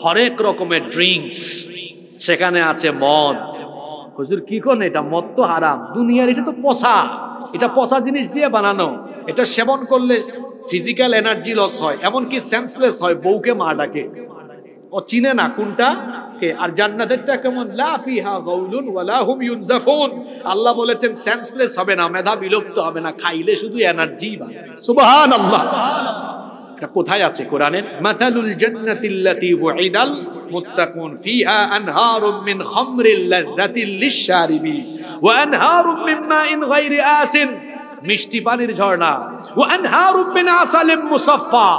হরেক রকমের ড্রিঙ্কস, সেখানে আছে মদ। হুজুর কি কোন? এটা মদ তো হারাম, দুনিয়ার এটা তো পচা, এটা পচা জিনিস দিয়ে বানানো, এটা সেবন করলে ফিজিক্যাল এনার্জি লস হয়, এমনকি সেন্সলেস হয়, বউকে মা ডাকে, ও চিনে না কোনটা কে। আর জান্নাতেরটা কেমন? লা ফিহা গাউলুন ওয়ালা হুম ইউনজাফুন। আল্লাহ বলেছেন সেন্সলেস হবে না, মেধা বিলুপ্ত হবে না, খাইলে শুধু এনার্জি বাড়বে। সুবহানাল্লাহ। এটা কোথায় আছে কোরআনে? মাসালুল জান্নাতিল্লাতী ওয়াইদাল মুত্তাকুন ফিহা আনহারুম মিন খামরিল লাযযাতিল লিশশারিবি ওয়া আনহারুম মিন মাইন গায়রি আসিন, মিষ্টি পানির ঝর্ণা, ওয়া আনহারুম মিন আসালিম মুসাফফা,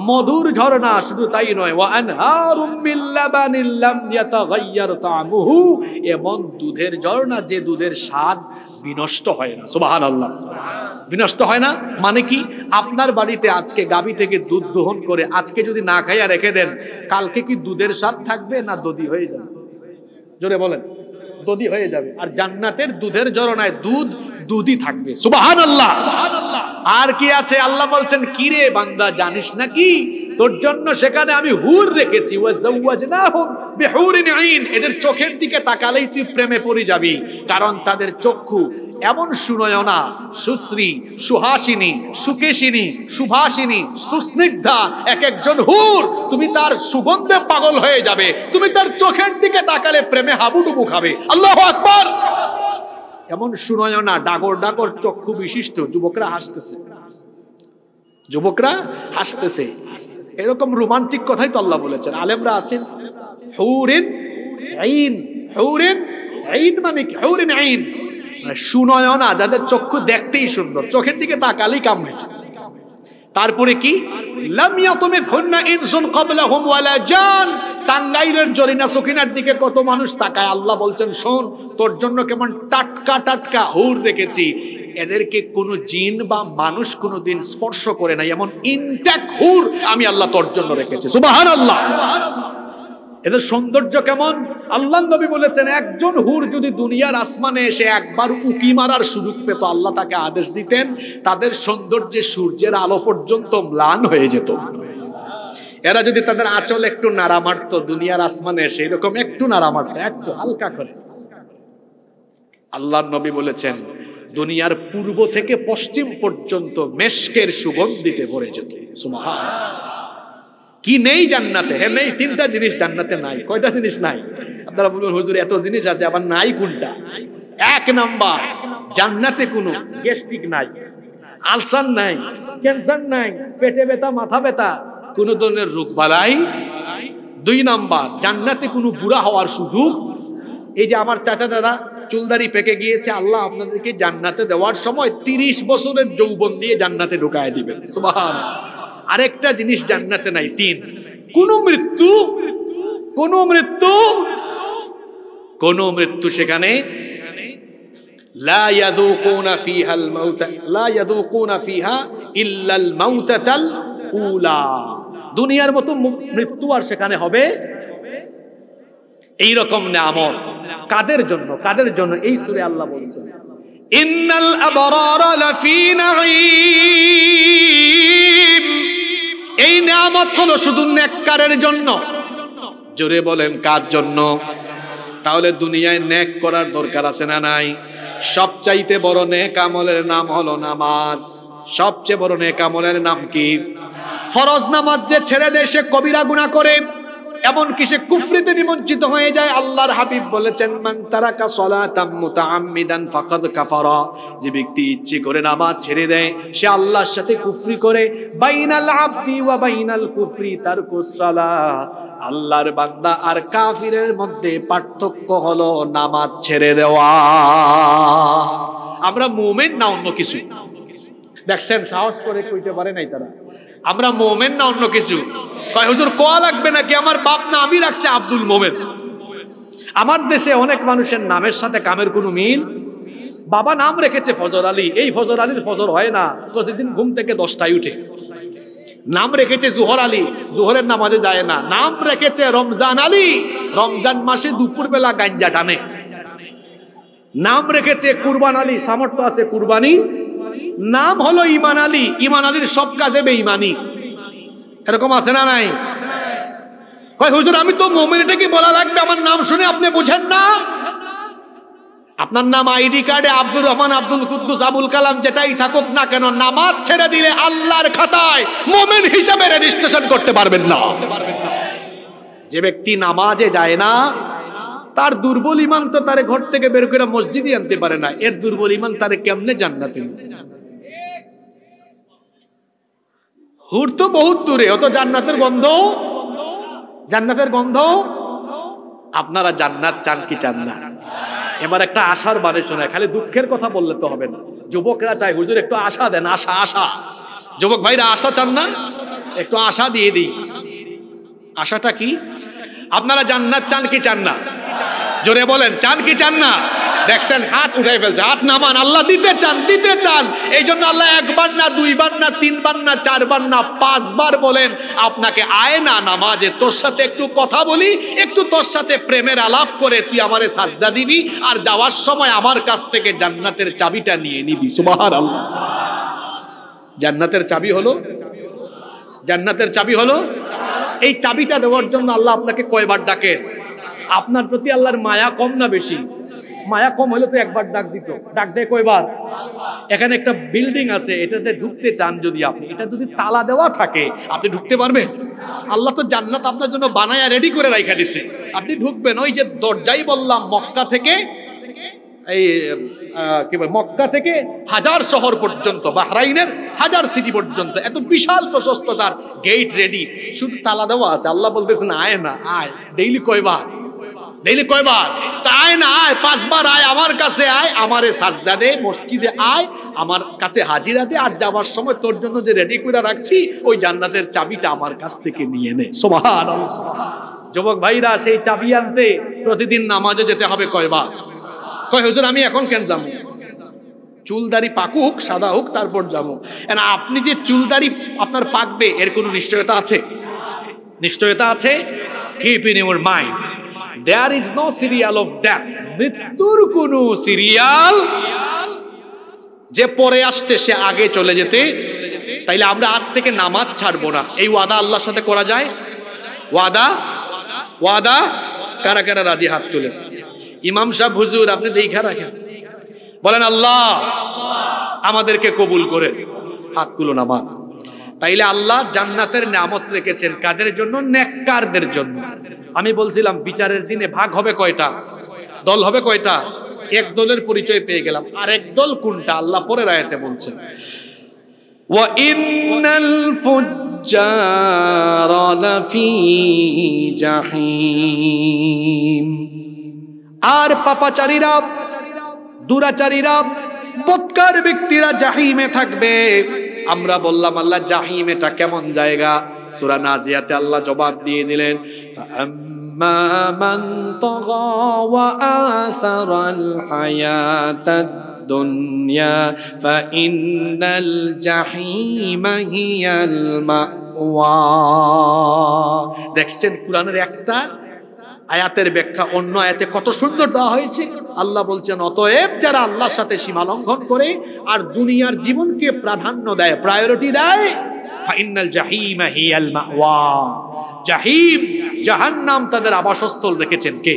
মধুর ঝর্ণা। শুধু তাই নয়, ওয়া আনহারুম মিন লাবানিল লাম ইয়াতাগায়্যার তা'মুহু, এমন দুধের ঝর্ণা যে দুধের স্বাদ বিনষ্ট হয় না। সুবহানাল্লাহ। বিনষ্ট হয় না মানে কি? আপনার বাড়িতে আজকে গাভী থেকে দুধ দহন করে আজকে যদি না খাইয়া রেখে দেন, কালকে কি দুধের স্বাদ থাকবে না দধি হয়ে যাবে? জোরে বলেন। দধি হয়ে যাবে। আর জান্নাতের দুধের ঝরনায় দুধ দুধই থাকবে। সুবহানাল্লাহ। আর কি আছে? আল্লাহ বলছেন, কি রে বান্দা, জানিস নাকি তোর জন্য সেখানে আমি হুর রেখেছি। ওয়াজাওয়াজনাহুম বিহুরিন আইন। এদের চোখের দিকে তাকালেই তুই প্রেমে পড়ে যাবি, কারণ তাদের চক্ষু এমন সুনয়না, সুশ্রী, সুহাসিনী, সুকেশিনী, সুভাষিনী, সুস্নিগ্ধা, এক একজন হুর, তুমি তার সুগন্ধে পাগল হয়ে যাবে। তুমি তার চোখের দিকে তাকালে প্রেমে হাবুডুবু খাবে। আল্লাহু আকবার। এমন সুনয়না, ডাগর ডাগর চক্ষু বিশিষ্ট যুবকরা হাসতেছে, যুবকরা হাসতেছে। এরকম রোমান্টিক কথাই তো আল্লাহ বলেছেন। আলেমরা আছেন, হুরিন আইন। হুরিন আইন মানে কি? হুরিন আইন সুনয়না, যাদের চক্ষু দেখতেই সুন্দর, চোখের দিকে তাকালেই কাম হয়েছে। তারপরে কি? লাম ইয়াতুমিথুন্না ইনসুন ক্বাবলাহুম ওয়ালা জান। টাঙ্গাইলের জরিনা সকিনার দিকে কত মানুষ তাকায়। আল্লাহ বলছেন, শোন, তোর জন্য কেমন টাটকা টাটকা হুর রেখেছি। এদেরকে কোনো জিন বা মানুষ কোনোদিন স্পর্শ করে নাই, এমন ইনট্যাক্ট হুর আমি আল্লাহ তোর জন্য রেখেছি। সুবহানাল্লাহ। এদের সৌন্দর্য কেমন? আল্লাহ নবী বলেছেন, একজন হুর যদি দুনিয়ার আসমানে এসে একবার উকি মারার সুযোগ পেত, আল্লাহ তাকে আদেশ দিতেন তাদের সৌন্দর্যে সূর্যের আলো পর্যন্ত ম্লান হয়ে যেত। এরা যদি তাদের আঁচল একটু নাড়া মারতো দুনিয়ার আসমানে এসে, এরকম একটু নাড়া মারতো, একটু হালকা করে, আল্লাহ নবী বলেছেন দুনিয়ার পূর্ব থেকে পশ্চিম পর্যন্ত মেশকের সুগন্ধিতে ভরে যেত। সুবহানাল্লাহ। কি নেই জান্নাতে? হ্যাঁ নেই, তিনটা জিনিস জান্নাতে নাই। কয়টা জিনিস নাই? আপনারা বলবেন, হুজুর এত জিনিস আছে, আবার নাই কোনটা? এক নাম্বার, জান্নাতে কোনো গ্যাস্ট্রিক নাই, আলসার নাই, ক্যান্সার নাই, পেটে ব্যথা, মাথা ব্যথা, কোন ধরনের রোগ বালাই। দুই নাম্বার, জান্নাতে কোনো বুড়া হওয়ার সুযোগ। এই যে আমার চাচা দাদা চুলদারি পেকে গিয়েছে, আল্লাহ আপনাদেরকে জান্নাতে দেওয়ার সময় 30 বছরের যৌবন দিয়ে জান্নাতে ঢুকায় দিবেন। সুবহানাল্লাহ। আরেকটা জিনিস জান্নাতে নাই, তিন, কোন মৃত্যু, কোন মৃত্যু, কোন মৃত্যু সেখানে। লা ইয়াযুকুনা ফিহাল মাউত, লা ইয়াযুকুনা ফিহা ইল্লাল মাউতাতাল উলা। দুনিয়ার মতো মৃত্যু আর সেখানে হবে। এই রকম নিয়ামত কাদের জন্য? কাদের জন্য? এই সূরা আল্লাহ বলছেন, ইন্নাল আবরারা লাফি নাঈম। এই নিয়ামত হলো শুধু নেককারের জন্য। জোরে বলেন, কার জন্য? তাহলে দুনিয়ায় নেক করার দরকার আছে না নাই? সবচাইতে বড় নেক আমলের নাম হলো নামাজ। সবচেয়ে বড় নেক আমলের নাম কি? ফরজ নামাজ যে ছেড়ে দেয় সে কবিরা গুনাহ করে, এমনকি সে কুফরিতে নিমজ্জিত হয়ে যায়। আল্লাহর হাবিব বলেছেন, মান তারাকা সালাতাম মুতাআম্মিদান ফাকাদ কাফারা। যে ব্যক্তি ইচ্ছে করে নামাজ ছেড়ে দেয় সে আল্লাহর সাথে কুফরি করে। বাইনাল আবদি ওয়া বাইনাল কুফরি তারকুস সালাহ। আল্লাহর বান্দা আর কাফিরের মধ্যে পার্থক্য হলো নামাজ ছেড়ে দেওয়া। আমরা মুমিন না অন্য কিছু? দেখছেন, সাহস করে কইতে পারে নাই তারা, আমরা মোমেন না অন্য কিছু? কয় হুজুর কোয়া লাগবে নাকি? আমার বাপ না আমি রাখছে আব্দুল মোমেন। আমার দেশে অনেক মানুষের নামের সাথে কামের কোনো মিল। বাবা নাম রেখেছে ফজর আলী, এই ফজর আলীর ফজর হয় না, প্রতিদিন ঘুম থেকে 10টায় উঠে। নাম রেখেছে জোহর আলী, জোহরের নামাজে যায় না। নাম রেখেছে রমজান আলী, রমজান মাসে দুপুর বেলা গাঞ্জা টানে। নাম রেখেছে কুরবান আলী, সামর্থ্য আছে কুরবানি। নাম হলো ইমান আলী, ইমান আলীর সব কাজে বেঈমানি। এরকম আছে না নাই? কয় হুজুর আমি তো মুমিন, এটা কি বলা লাগবে? আমার নাম শুনে আপনি বুঝেন না? আপনার নাম আইডি কার্ডে আব্দুর রহমান, আব্দুল কুদ্দুস, আবুল কালাম যেটাই থাকুক না কেন, নামাজ ছেড়ে দিলে আল্লাহর খাতায় মুমিন হিসাবে রেজিস্ট্রেশন করতে পারবেন না। যে ব্যক্তি নামাজে যায় না তার দুর্বল ইমান তো তারে ঘর থেকে বের করে মসজিদে আনতে পারে না। এর দুর্বল ইমান তারে কেমনে জান্নাতে নেবে? হুর তো বহুত দূরে, অত জান্নাতের গন্ধ, জান্নাতের গন্ধ। আপনারা জান্নাত চান কি চান না? এবার একটা আশার বাণী শোনায়, খালি দুঃখের কথা বললে তো হবে না। যুবকরা চায় হুজুর একটু আশা দেন, আশা আশা। যুবক ভাইরা আশা চান না? একটু আশা দিয়ে দিই। আশাটা কি? আপনারা জান্নাত চান কি চান না? জোরে বলেন, চান কি চান না? দেখছেন হাত উঠাই ফেলছে, হাত নামান, আল্লাহ দিতে চান, দিতে চান। এই জন্য আল্লাহ একবার না, দুইবার না, তিনবার না, চারবার না, 5 বার বলেন আপনাকে আয় না নামাজে, তোর সাথে একটু কথা বলি, একটু তোর সাথে প্রেমের আলাপ করে তুই আমারে সাজদা দিবি, আর যাওয়ার সময় আমার কাছ থেকে জান্নাতের চাবিটা নিয়ে নিবি। সুবহানাল্লাহ। জান্নাতের চাবি হলো, জান্নাতের চাবি হলো, এই চাবিটা দেওয়ার জন্য আল্লাহ আপনাকে কয়বার ডাকেন? আপনার প্রতি আল্লাহর মায়া কম না বেশি? মায়া কম হলে তো একবার ডাক দিত, ডাক দেয় কয়বার? এখানে একটা বিল্ডিং আছে, এটাতে ঢুকতে চান যদি আপনি, এটা যদি তালা দেওয়া থাকে আপনি ঢুকতে পারবেন? আল্লাহ তো জান্নাত আপনার জন্য বানায়া রেডি করে রাখা দিছে, আপনি ঢুকবেন। ওই যে দরজাই বললাম, মক্কা থেকে এই কি বলে, মক্কা থেকে হাজার শহর পর্যন্ত, বাহরাইনের হাজার সিটি পর্যন্ত এত বিশাল প্রশস্ত তার গেট রেডি, শুধু তালা দেওয়া আছে। আল্লাহ বলতেছেন আয় না, আয়। ডেইলি কয়বার? ডেইলি কয়বার? আয় না, আয়, 5 বার আয়, আমার কাছে আয়, আমারে সাজদা দে, মসজিদে আয়, আমার কাছে হাজিরা দে, আর যাওয়ার সময় তোর জন্য যে রেডি করে রাখছি ওই জান্নাতের চাবিটা আমার কাছ থেকে নিয়ে নে। সুবহানাল্লাহ। যুবক ভাইরা, সেই চাবি আনতে প্রতিদিন নামাজে যেতে হবে কয়বার? কয় হুজুর আমি এখন কেন যাবো? চুলদারি পাকুক, সাদা হোক, তারপর যাবো। আপনি যে চুলদারি আপনার পাকবে এর কোনো নিশ্চয়তা আছে? নিশ্চয়তা আছে? Keep in your mind, there is no serial of death. মৃত্যুর কোনো সিরিয়াল যে পরে আসছে সে আগে চলে যেতে। তাইলে আমরা আজ থেকে নামাজ ছাড়বো না, এই ওয়াদা আল্লাহর সাথে করা যায়? ওয়াদা, ওয়াদা কারা কারা রাজি? হাত তুলে। ইমাম সাহেব, হুজুর আপনি দেখা রাখেন, বলেন আল্লাহ আমাদেরকে কবুল করে। হাতগুলো নামান। তাইলে আল্লাহ জান্নাতের নিয়ামত রেখেছেন কাদের জন্য? নেককারদের জন্য। আমি বলছিলাম বিচারের দিনে ভাগ হবে কয়টা? দল হবে কয়টা? এক দলের পরিচয় পেয়ে গেলাম, আর এক দল কোনটা আল্লাহ পরের আয়াতে বলছেন, ওয়া ইন্নাল ফুজ্জারা লাফি জাহিম। আর পাপাচারীরা, দুরাচারীরা, বদকার ব্যক্তিরা জাহিমে থাকবে। আমরা বললাম আল্লাহ জাহিম এটা কেমন জায়গা? সূরা নাজিয়াতে আল্লাহ জবাব দিয়ে দিলেন, ফাআম্মা মান তাগা ওয়া আসারাল হায়াতাদ দুনিয়া ফাইন্নাল জাহিমা হিয়াল মাওয়া। দেখছেন কুরআনের একটা আয়াতের ব্যাখ্যা অন্য আয়াতে কত সুন্দর দেওয়া হয়েছে। আল্লাহ বলছেন অতএব যারা আল্লাহর সাথে সীমা লঙ্ঘন করে আর দুনিয়ার জীবনকে প্রাধান্য দেয়, প্রায়োরিটি দেয়, ফাইন্নাল জাহিমা হিয়াল মাওয়া। জাহিম, জাহান্নাম তাদের আবাসস্থল রেখেছেন কে?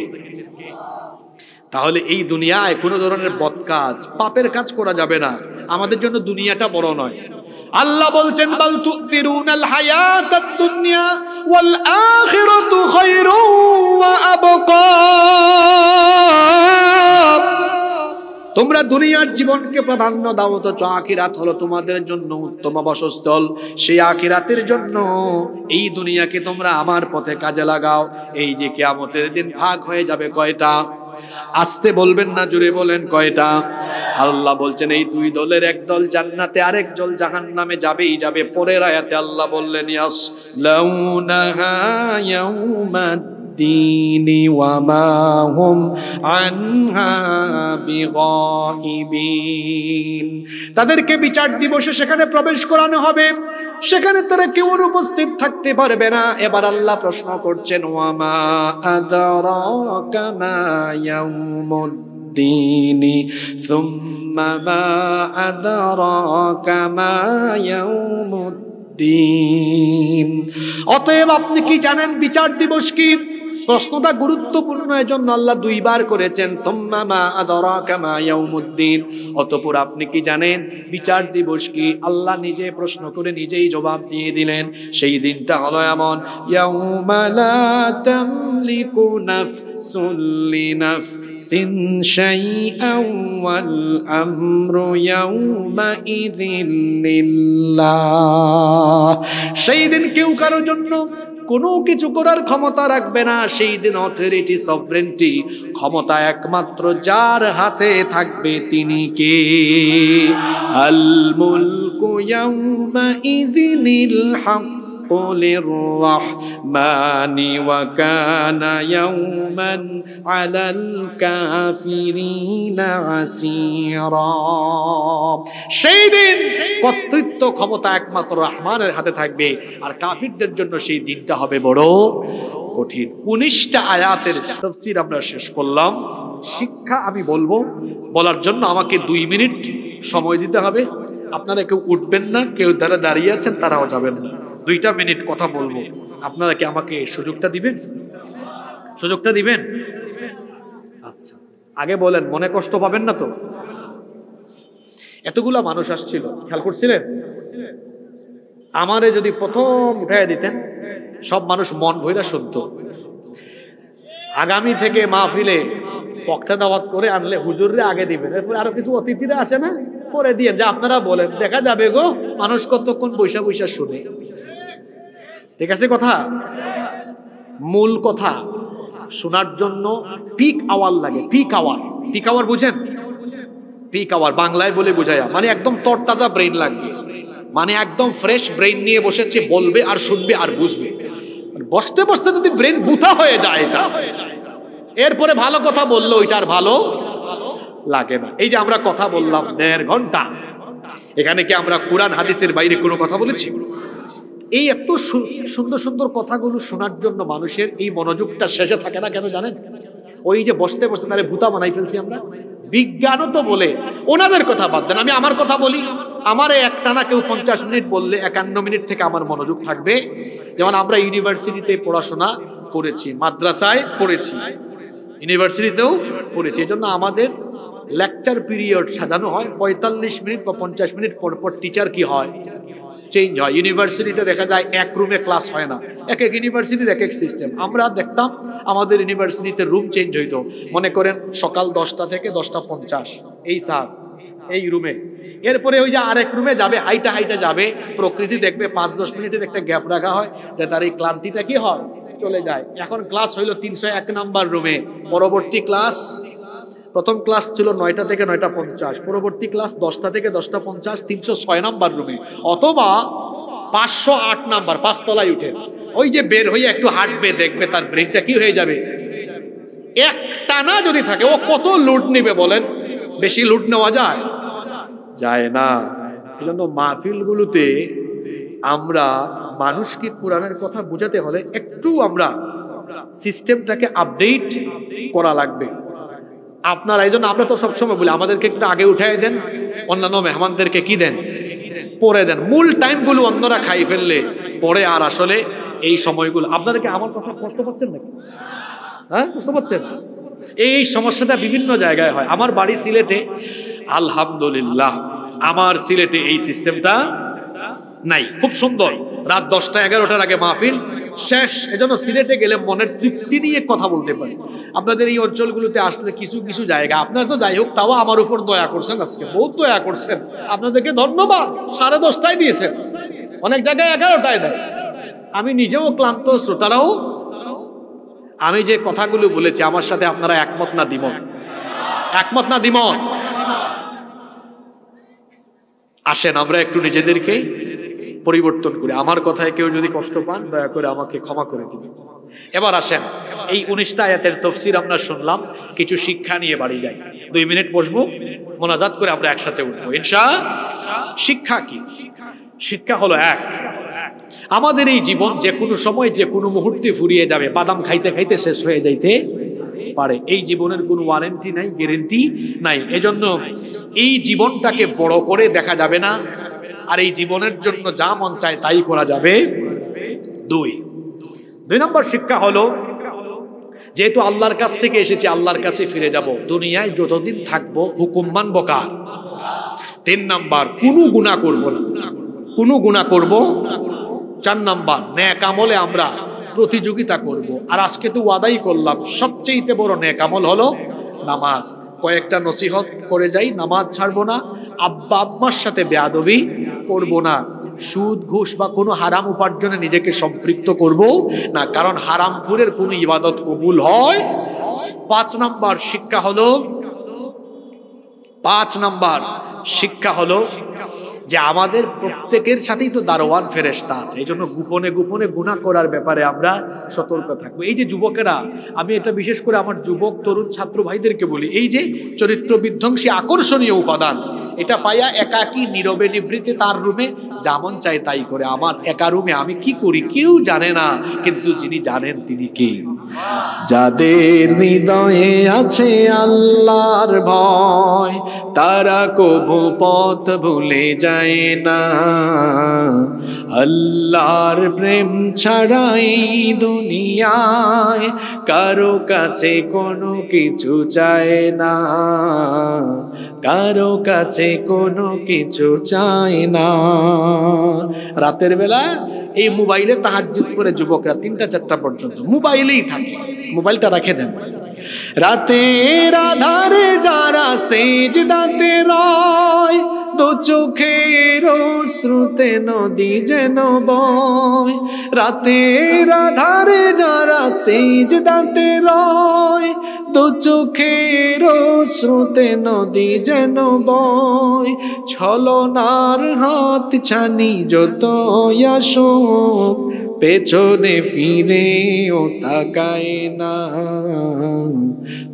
তাহলে এই দুনিয়ায় কোনো ধরনের বদকাজ, পাপের কাজ করা যাবে না। আমাদের জন্য দুনিয়াটা বড় নয়। আল্লাহ বলছেন বাল তুতিরুনাল হায়াতাদ দুনিয়া ওয়াল আখিরাতু খায়রুন ওয়া আবকা। তোমরা দুনিয়ার জীবনকে প্রাধান্য দাও, তো আখিরাত হলো তোমাদের জন্য উত্তম আবাসস্থল। সেই আখিরাতের জন্য এই দুনিয়াকে তোমরা আমার পথে কাজে লাগাও। এই যে কিয়ামতের দিন ভাগ হয়ে যাবে কয়টা? আস্তে বলবেন না, জোরে বলেন কয়টা? আল্লাহ বলছেন এই দুই দলের এক দল জান্নাতে, আরেক দল জাহান্নামে যাবেই যাবে। পরের আয়াতে আল্লাহ বললেন ইয়াসলাউনাহা ইয়াউমাদ্দিনি ওয়া মা হুম আনহা বিগাইবিন। তাদেরকে বিচার দিবসে সেখানে প্রবেশ করানো হবে, সেখানে তারা কেউ উপস্থিত থাকতে পারবে না। এবার আল্লাহ প্রশ্ন করছেন ওয়া মা আদরাকা মা ইয়াউমুদ্দিনি সুম্মা মা আদরাকা মা ইয়াউমুদ্দিন। অতএব আপনি কি জানেন বিচার দিবস কি? প্রশ্নটা গুরুত্বপূর্ণ, এজন্য আল্লাহ দুইবার করেছেন সুম্মা মা আদরাকা মা ইয়াউমুদ্দিন। অতঃপর আপনি কি জানেন বিচার দিবস কি? আল্লাহ নিজে প্রশ্ন করে নিজেই জবাব দিয়ে দিলেন। সেই দিনটা হলো এমন, ইয়াউমা লা তামলিকু নাফসুন লিনাফসিন শাইআন ওয়াল আমরু ইয়াউমা ইযিন লিল্লাহ। সেই দিন কেউ কারোর জন্য কোনো কিছু করার ক্ষমতা রাখবে না। সেই দিন অথরিটি, সভরেন্টি, ক্ষমতা একমাত্র যার হাতে থাকবে তিনি কে? আল মুলকু ইয়াউমা ইযিনিল হক কুলির রাহমানি ওয়া কানা ইয়াওমান আলাল কাফিরিনা আসীরা। সেই দিন কর্তৃত্ব ক্ষমতা একমাত্র রহমানের হাতে থাকবে, আর কাফিরদের জন্য সেই দিনটা হবে বড় কঠিন। 19টা আয়াতের তাফসীর আমরা শেষ করলাম। শিক্ষা আমি বলবো, বলার জন্য আমাকে 2 মিনিট সময় দিতে হবে। আপনারা কেউ উঠবেন না, কেউ যারা দাঁড়িয়ে আছেন তারাও যাবেন না। 2টা মিনিট কথা বলবো, আপনারা কি আমাকে সুযোগটা দিবেন? সুযোগটা দিবেন? আচ্ছা, আগে বলেন, মনে কষ্ট পাবেন না তো? এতগুলা মানুষ আসছিল, খেয়াল করছিলেন? আমারে যদি প্রথম উঠাইয়া দিতেন, সব মানুষ মন ভইরা শুনতো। আগামী থেকে মাহফিলে বক্তা দাওয়াত করে আনলে হুজুররে আগে দিবেন, এরপর আরো কিছু অতিথিরা আসে না, পরে দিয়ে যে আপনারা বলেন, দেখা যাবে গো মানুষ কতক্ষণ বৈশা বৈশা শুনে। ঠিক আছে কথা? মূল কথা শোনার জন্য পিক আওয়ার লাগে। পিক আওয়ার, পিক আওয়ার বুঝেন? পিক আওয়ার বাংলায় বলে বোঝায়া, মানে একদম তরতাজা ব্রেইন লাগবে, মানে একদম ফ্রেশ ব্রেইন নিয়ে বসেছে, বলবে আর শুনবে আর বুঝবে। বসতে বসতে যদি ব্রেন বুথা হয়ে যায়, এটা এরপরে ভালো কথা বললো ওইটা আর ভালো লাগে না। এই যে আমরা কথা বললাম 1.5 ঘন্টা, এখানে কি আমরা কোরআন হাদিসের বাইরে কোনো কথা বলেছি? এই এত সুন্দর সুন্দর কথাগুলো শোনার জন্য মানুষের এই মনোযোগটা শেষে থাকে না কেন জানেন? ওই যে বসতে বসতে তাহলে ভূতা বানাই ফেলছি আমরা। বিজ্ঞানও তো বলে, ওনাদের কথা বাদ দেন, আমি আমার কথা বলি। আমার একটানা কেউ 50 মিনিট বললে 51 মিনিট থেকে আমার মনোযোগ থাকবে। যেমন আমরা ইউনিভার্সিটিতে পড়াশোনা করেছি, মাদ্রাসায় পড়েছি, ইউনিভার্সিটিতেও পড়েছি, এই জন্য আমাদের লেকচার পিরিয়ড সাজানো হয়। 45 মিনিট বা 50 মিনিট পর পর টিচার কি হয়, চেঞ্জ হয়। ইউনিভার্সিটিতে দেখা যায় এক রুমে ক্লাস হয় না, এক এক ইউনিভার্সিটির এক এক সিস্টেম। আমরা দেখতাম আমাদের ইউনিভার্সিটিতে রুম চেঞ্জ হইতো। মনে করেন সকাল 10টা থেকে 10টা 50 এই স্যার এই রুমে, এরপরে ওই যে আরেক রুমে যাবে, হাইটা হাইটা যাবে, প্রকৃতি দেখবে, 5-10 মিনিটের একটা গ্যাপ রাখা হয় যে তার এই ক্লান্তিটা কি হয়, চলে যায়। এখন ক্লাস হইলো 301 নাম্বার রুমে, পরবর্তী ক্লাস, প্রথম ক্লাস ছিল 9টা থেকে 9টা 50, পরবর্তী ক্লাস 10টা থেকে 10টা 50 306 নাম্বার রুমে, অথবা 508 নাম্বার 5 তলায় উঠে। ওই যে বের হয়ে একটু হাঁটবে, দেখবে তার ব্রেনটা কি হয়ে যাবে। এক টানা যদি থাকে, ও কত লোড নেবে বলেন? বেশি লোড নেওয়া যায়? যায় না। এজন্য মাহফিলগুলোতে আমরা মানুষকে কোরআনের কথা বোঝাতে হলে একটু আমরা সিস্টেমটাকে আপডেট করা লাগবে। আপনারা, এই জন্য আমরা তো সবসময় বলি আমাদেরকে একটু আগে উঠাই দেন, অন্যান্য মেহমানদেরকে কি দেন, পরে দেন। মূল টাইমগুলো অন্যরা খাই ফেললে পরে আর আসলে এই সময়গুলো, আপনাদেরকে আমার কথা কষ্ট পাচ্ছেন নাকি? হ্যাঁ, কষ্ট পাচ্ছেন? এই সমস্যাটা বিভিন্ন জায়গায় হয়। আমার বাড়ি সিলেটে, আলহামদুলিল্লাহ আমার সিলেটে এই সিস্টেমটা নাই। খুব সুন্দর, রাত 10টা-11টার আগে মাহফিল শেষ। এজন্য সিলেটে গেলে মনের তৃপ্তি নিয়ে কথা বলতে পারি। আপনাদের এই অঞ্চলগুলোতে আসলে কিছু কিছু জায়গা, আপনারা তো যাই হোক তাও আমার উপর দয়া করছেন, আজকে বহুত দয়া করছেন, আপনাদেরকে ধন্যবাদ। 10:30টায় দিয়েছেন, অনেক জায়গায় 11টায় দেয়। আমি নিজেও ক্লান্ত, শ্রোতারাও। আমি যে কথাগুলো বলেছি আমার সাথে আপনারা একমত না দ্বিমত? একমত না দ্বিমত? আসেন আমরা একটু নিজেদেরকে পরিবর্তন করি। আমার কথায় কেউ যদি কষ্ট পান, দয়া করে আমাকে ক্ষমা করে দিবেন। এবার আসেন, এই 19টা আয়াতের তাফসীর আমরা শুনলাম, কিছু শিক্ষা নিয়ে বাড়ি যাই। 2 মিনিট বসবো, মোনাজাত করে আমরা একসাথে উঠবো ইনশাআল্লাহ। শিক্ষা কি? শিক্ষা হলো এক, আমাদের এই জীবন যে কোনো সময় যে কোনো মুহূর্তে ফুরিয়ে যাবে, বাদাম খাইতে খাইতে শেষ হয়ে যাইতে পারে। এই জীবনের কোনো ওয়ারেন্টি নাই, গ্যারেন্টি নাই। এজন্য এই জীবনটাকে বড় করে দেখা যাবে না, আর এই জীবনের জন্য যা মন চায় তাই করা যাবে। 2 নম্বর শিক্ষা হলো, যেহেতু আল্লাহর কাছ থেকে এসেছি আল্লাহর কাছে ফিরে যাব, দুনিয়ায় যতদিন থাকবো হুকুম মানব কার? 3 নাম্বার, কোনো গুনাহ করব না, কোনো গুনাহ করব। 4 নাম্বার, নেক আমলে আমরা প্রতিযোগিতা করব। আর আজকে তো ওয়াদাই করলাম, সবচেয়ে বড় নেক আমল হলো নামাজ। কয়েকটা নসিহত করে যাই, নামাজ ছাড়বো না, আব্বা আম্মার সাথে বেয়াদবি করব না, সুদ ঘুষ বা কোনো হারাম উপার্জনে নিজেকে সম্পৃক্ত করব না, কারণ হারামখোরের কোনো ইবাদত কবুল হয়। 5 নাম্বার শিক্ষা হলো, 5 নাম্বার শিক্ষা হলো যে আমাদের প্রত্যেকের সাথেই তো দারোয়ান ফেরেশতা আছে, এই জন্য গোপনে গোপনে গুনাহ করার ব্যাপারে আমরা সতর্ক থাকবো। এই যে যুবকেরা, আমি এটা বিশেষ করে আমার যুবক তরুণ ছাত্র ভাইদেরকে বলি, এই যে চরিত্র বিধ্বংসী আকর্ষণীয় উপাদান, এটা পাইয়া একাকী নীরবে নিভৃতে তার রুমে যেমন চাই তাই করে, আমার একা রুমে আমি কি করি কেউ জানে না, কিন্তু যিনি জানেন তিনি কে? যাদের হৃদয়ে আছে আল্লাহর ভয়, তারা কবু পথ ভুলে যায় না। আল্লাহর প্রেম ছাড়াই দুনিয়ায় কারো কাছে কোনো কিছু চায় না, কারো কাছে কোনো কিছু চায় না। রাতের বেলা এই মোবাইলে তাহাজ্জুদ করে যুবকরা ৩টা-৪টা পর্যন্ত মোবাইলেই থাকে, মোবাইলটা রেখে দেন। রাতের আধারে যারা সিজদাতে রয়, দু চোখের অশ্রুতে নদী যেন বয়। রাতের আধারে যারা সিজদাতে রয়, দু চোখের অশ্রুতে নদী যেন বয়। ছলনার হাত ছানি যত আসুক, পেছনে ফিরেও তাকায় না,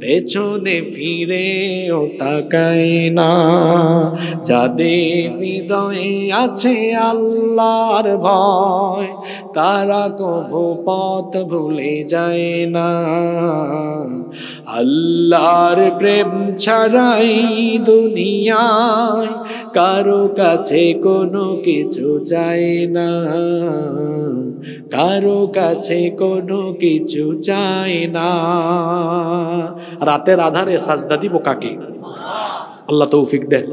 পেছনে ফিরেও তাকায় না। যাদের হৃদয়ে আছে আল্লাহর ভয়, তারা কভু পথ ভুলে যায় না। আল্লাহর প্রেম ছাড়াই দুনিয়ায় কারো কাছে কোনো কিছু চায় না, কারো কাছে কোনো কিছু চায় না। রাতের আধারে সাজদা দিব কাকে? আল্লাহ তৌফিক দেন।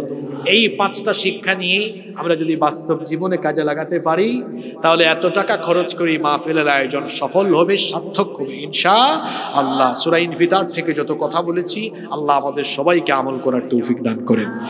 এই 5টা শিক্ষা নিয়ে আমরা যদি বাস্তব জীবনে কাজে লাগাতে পারি, তাহলে এত টাকা খরচ করি মাহফিলের আয়োজন সফল হবে, সার্থক হবে ইনশাআল্লাহ। সূরা ইনফিতার থেকে যত কথা বলেছি, আল্লাহ আমাদের সবাইকে আমল করার তৌফিক দান করেন।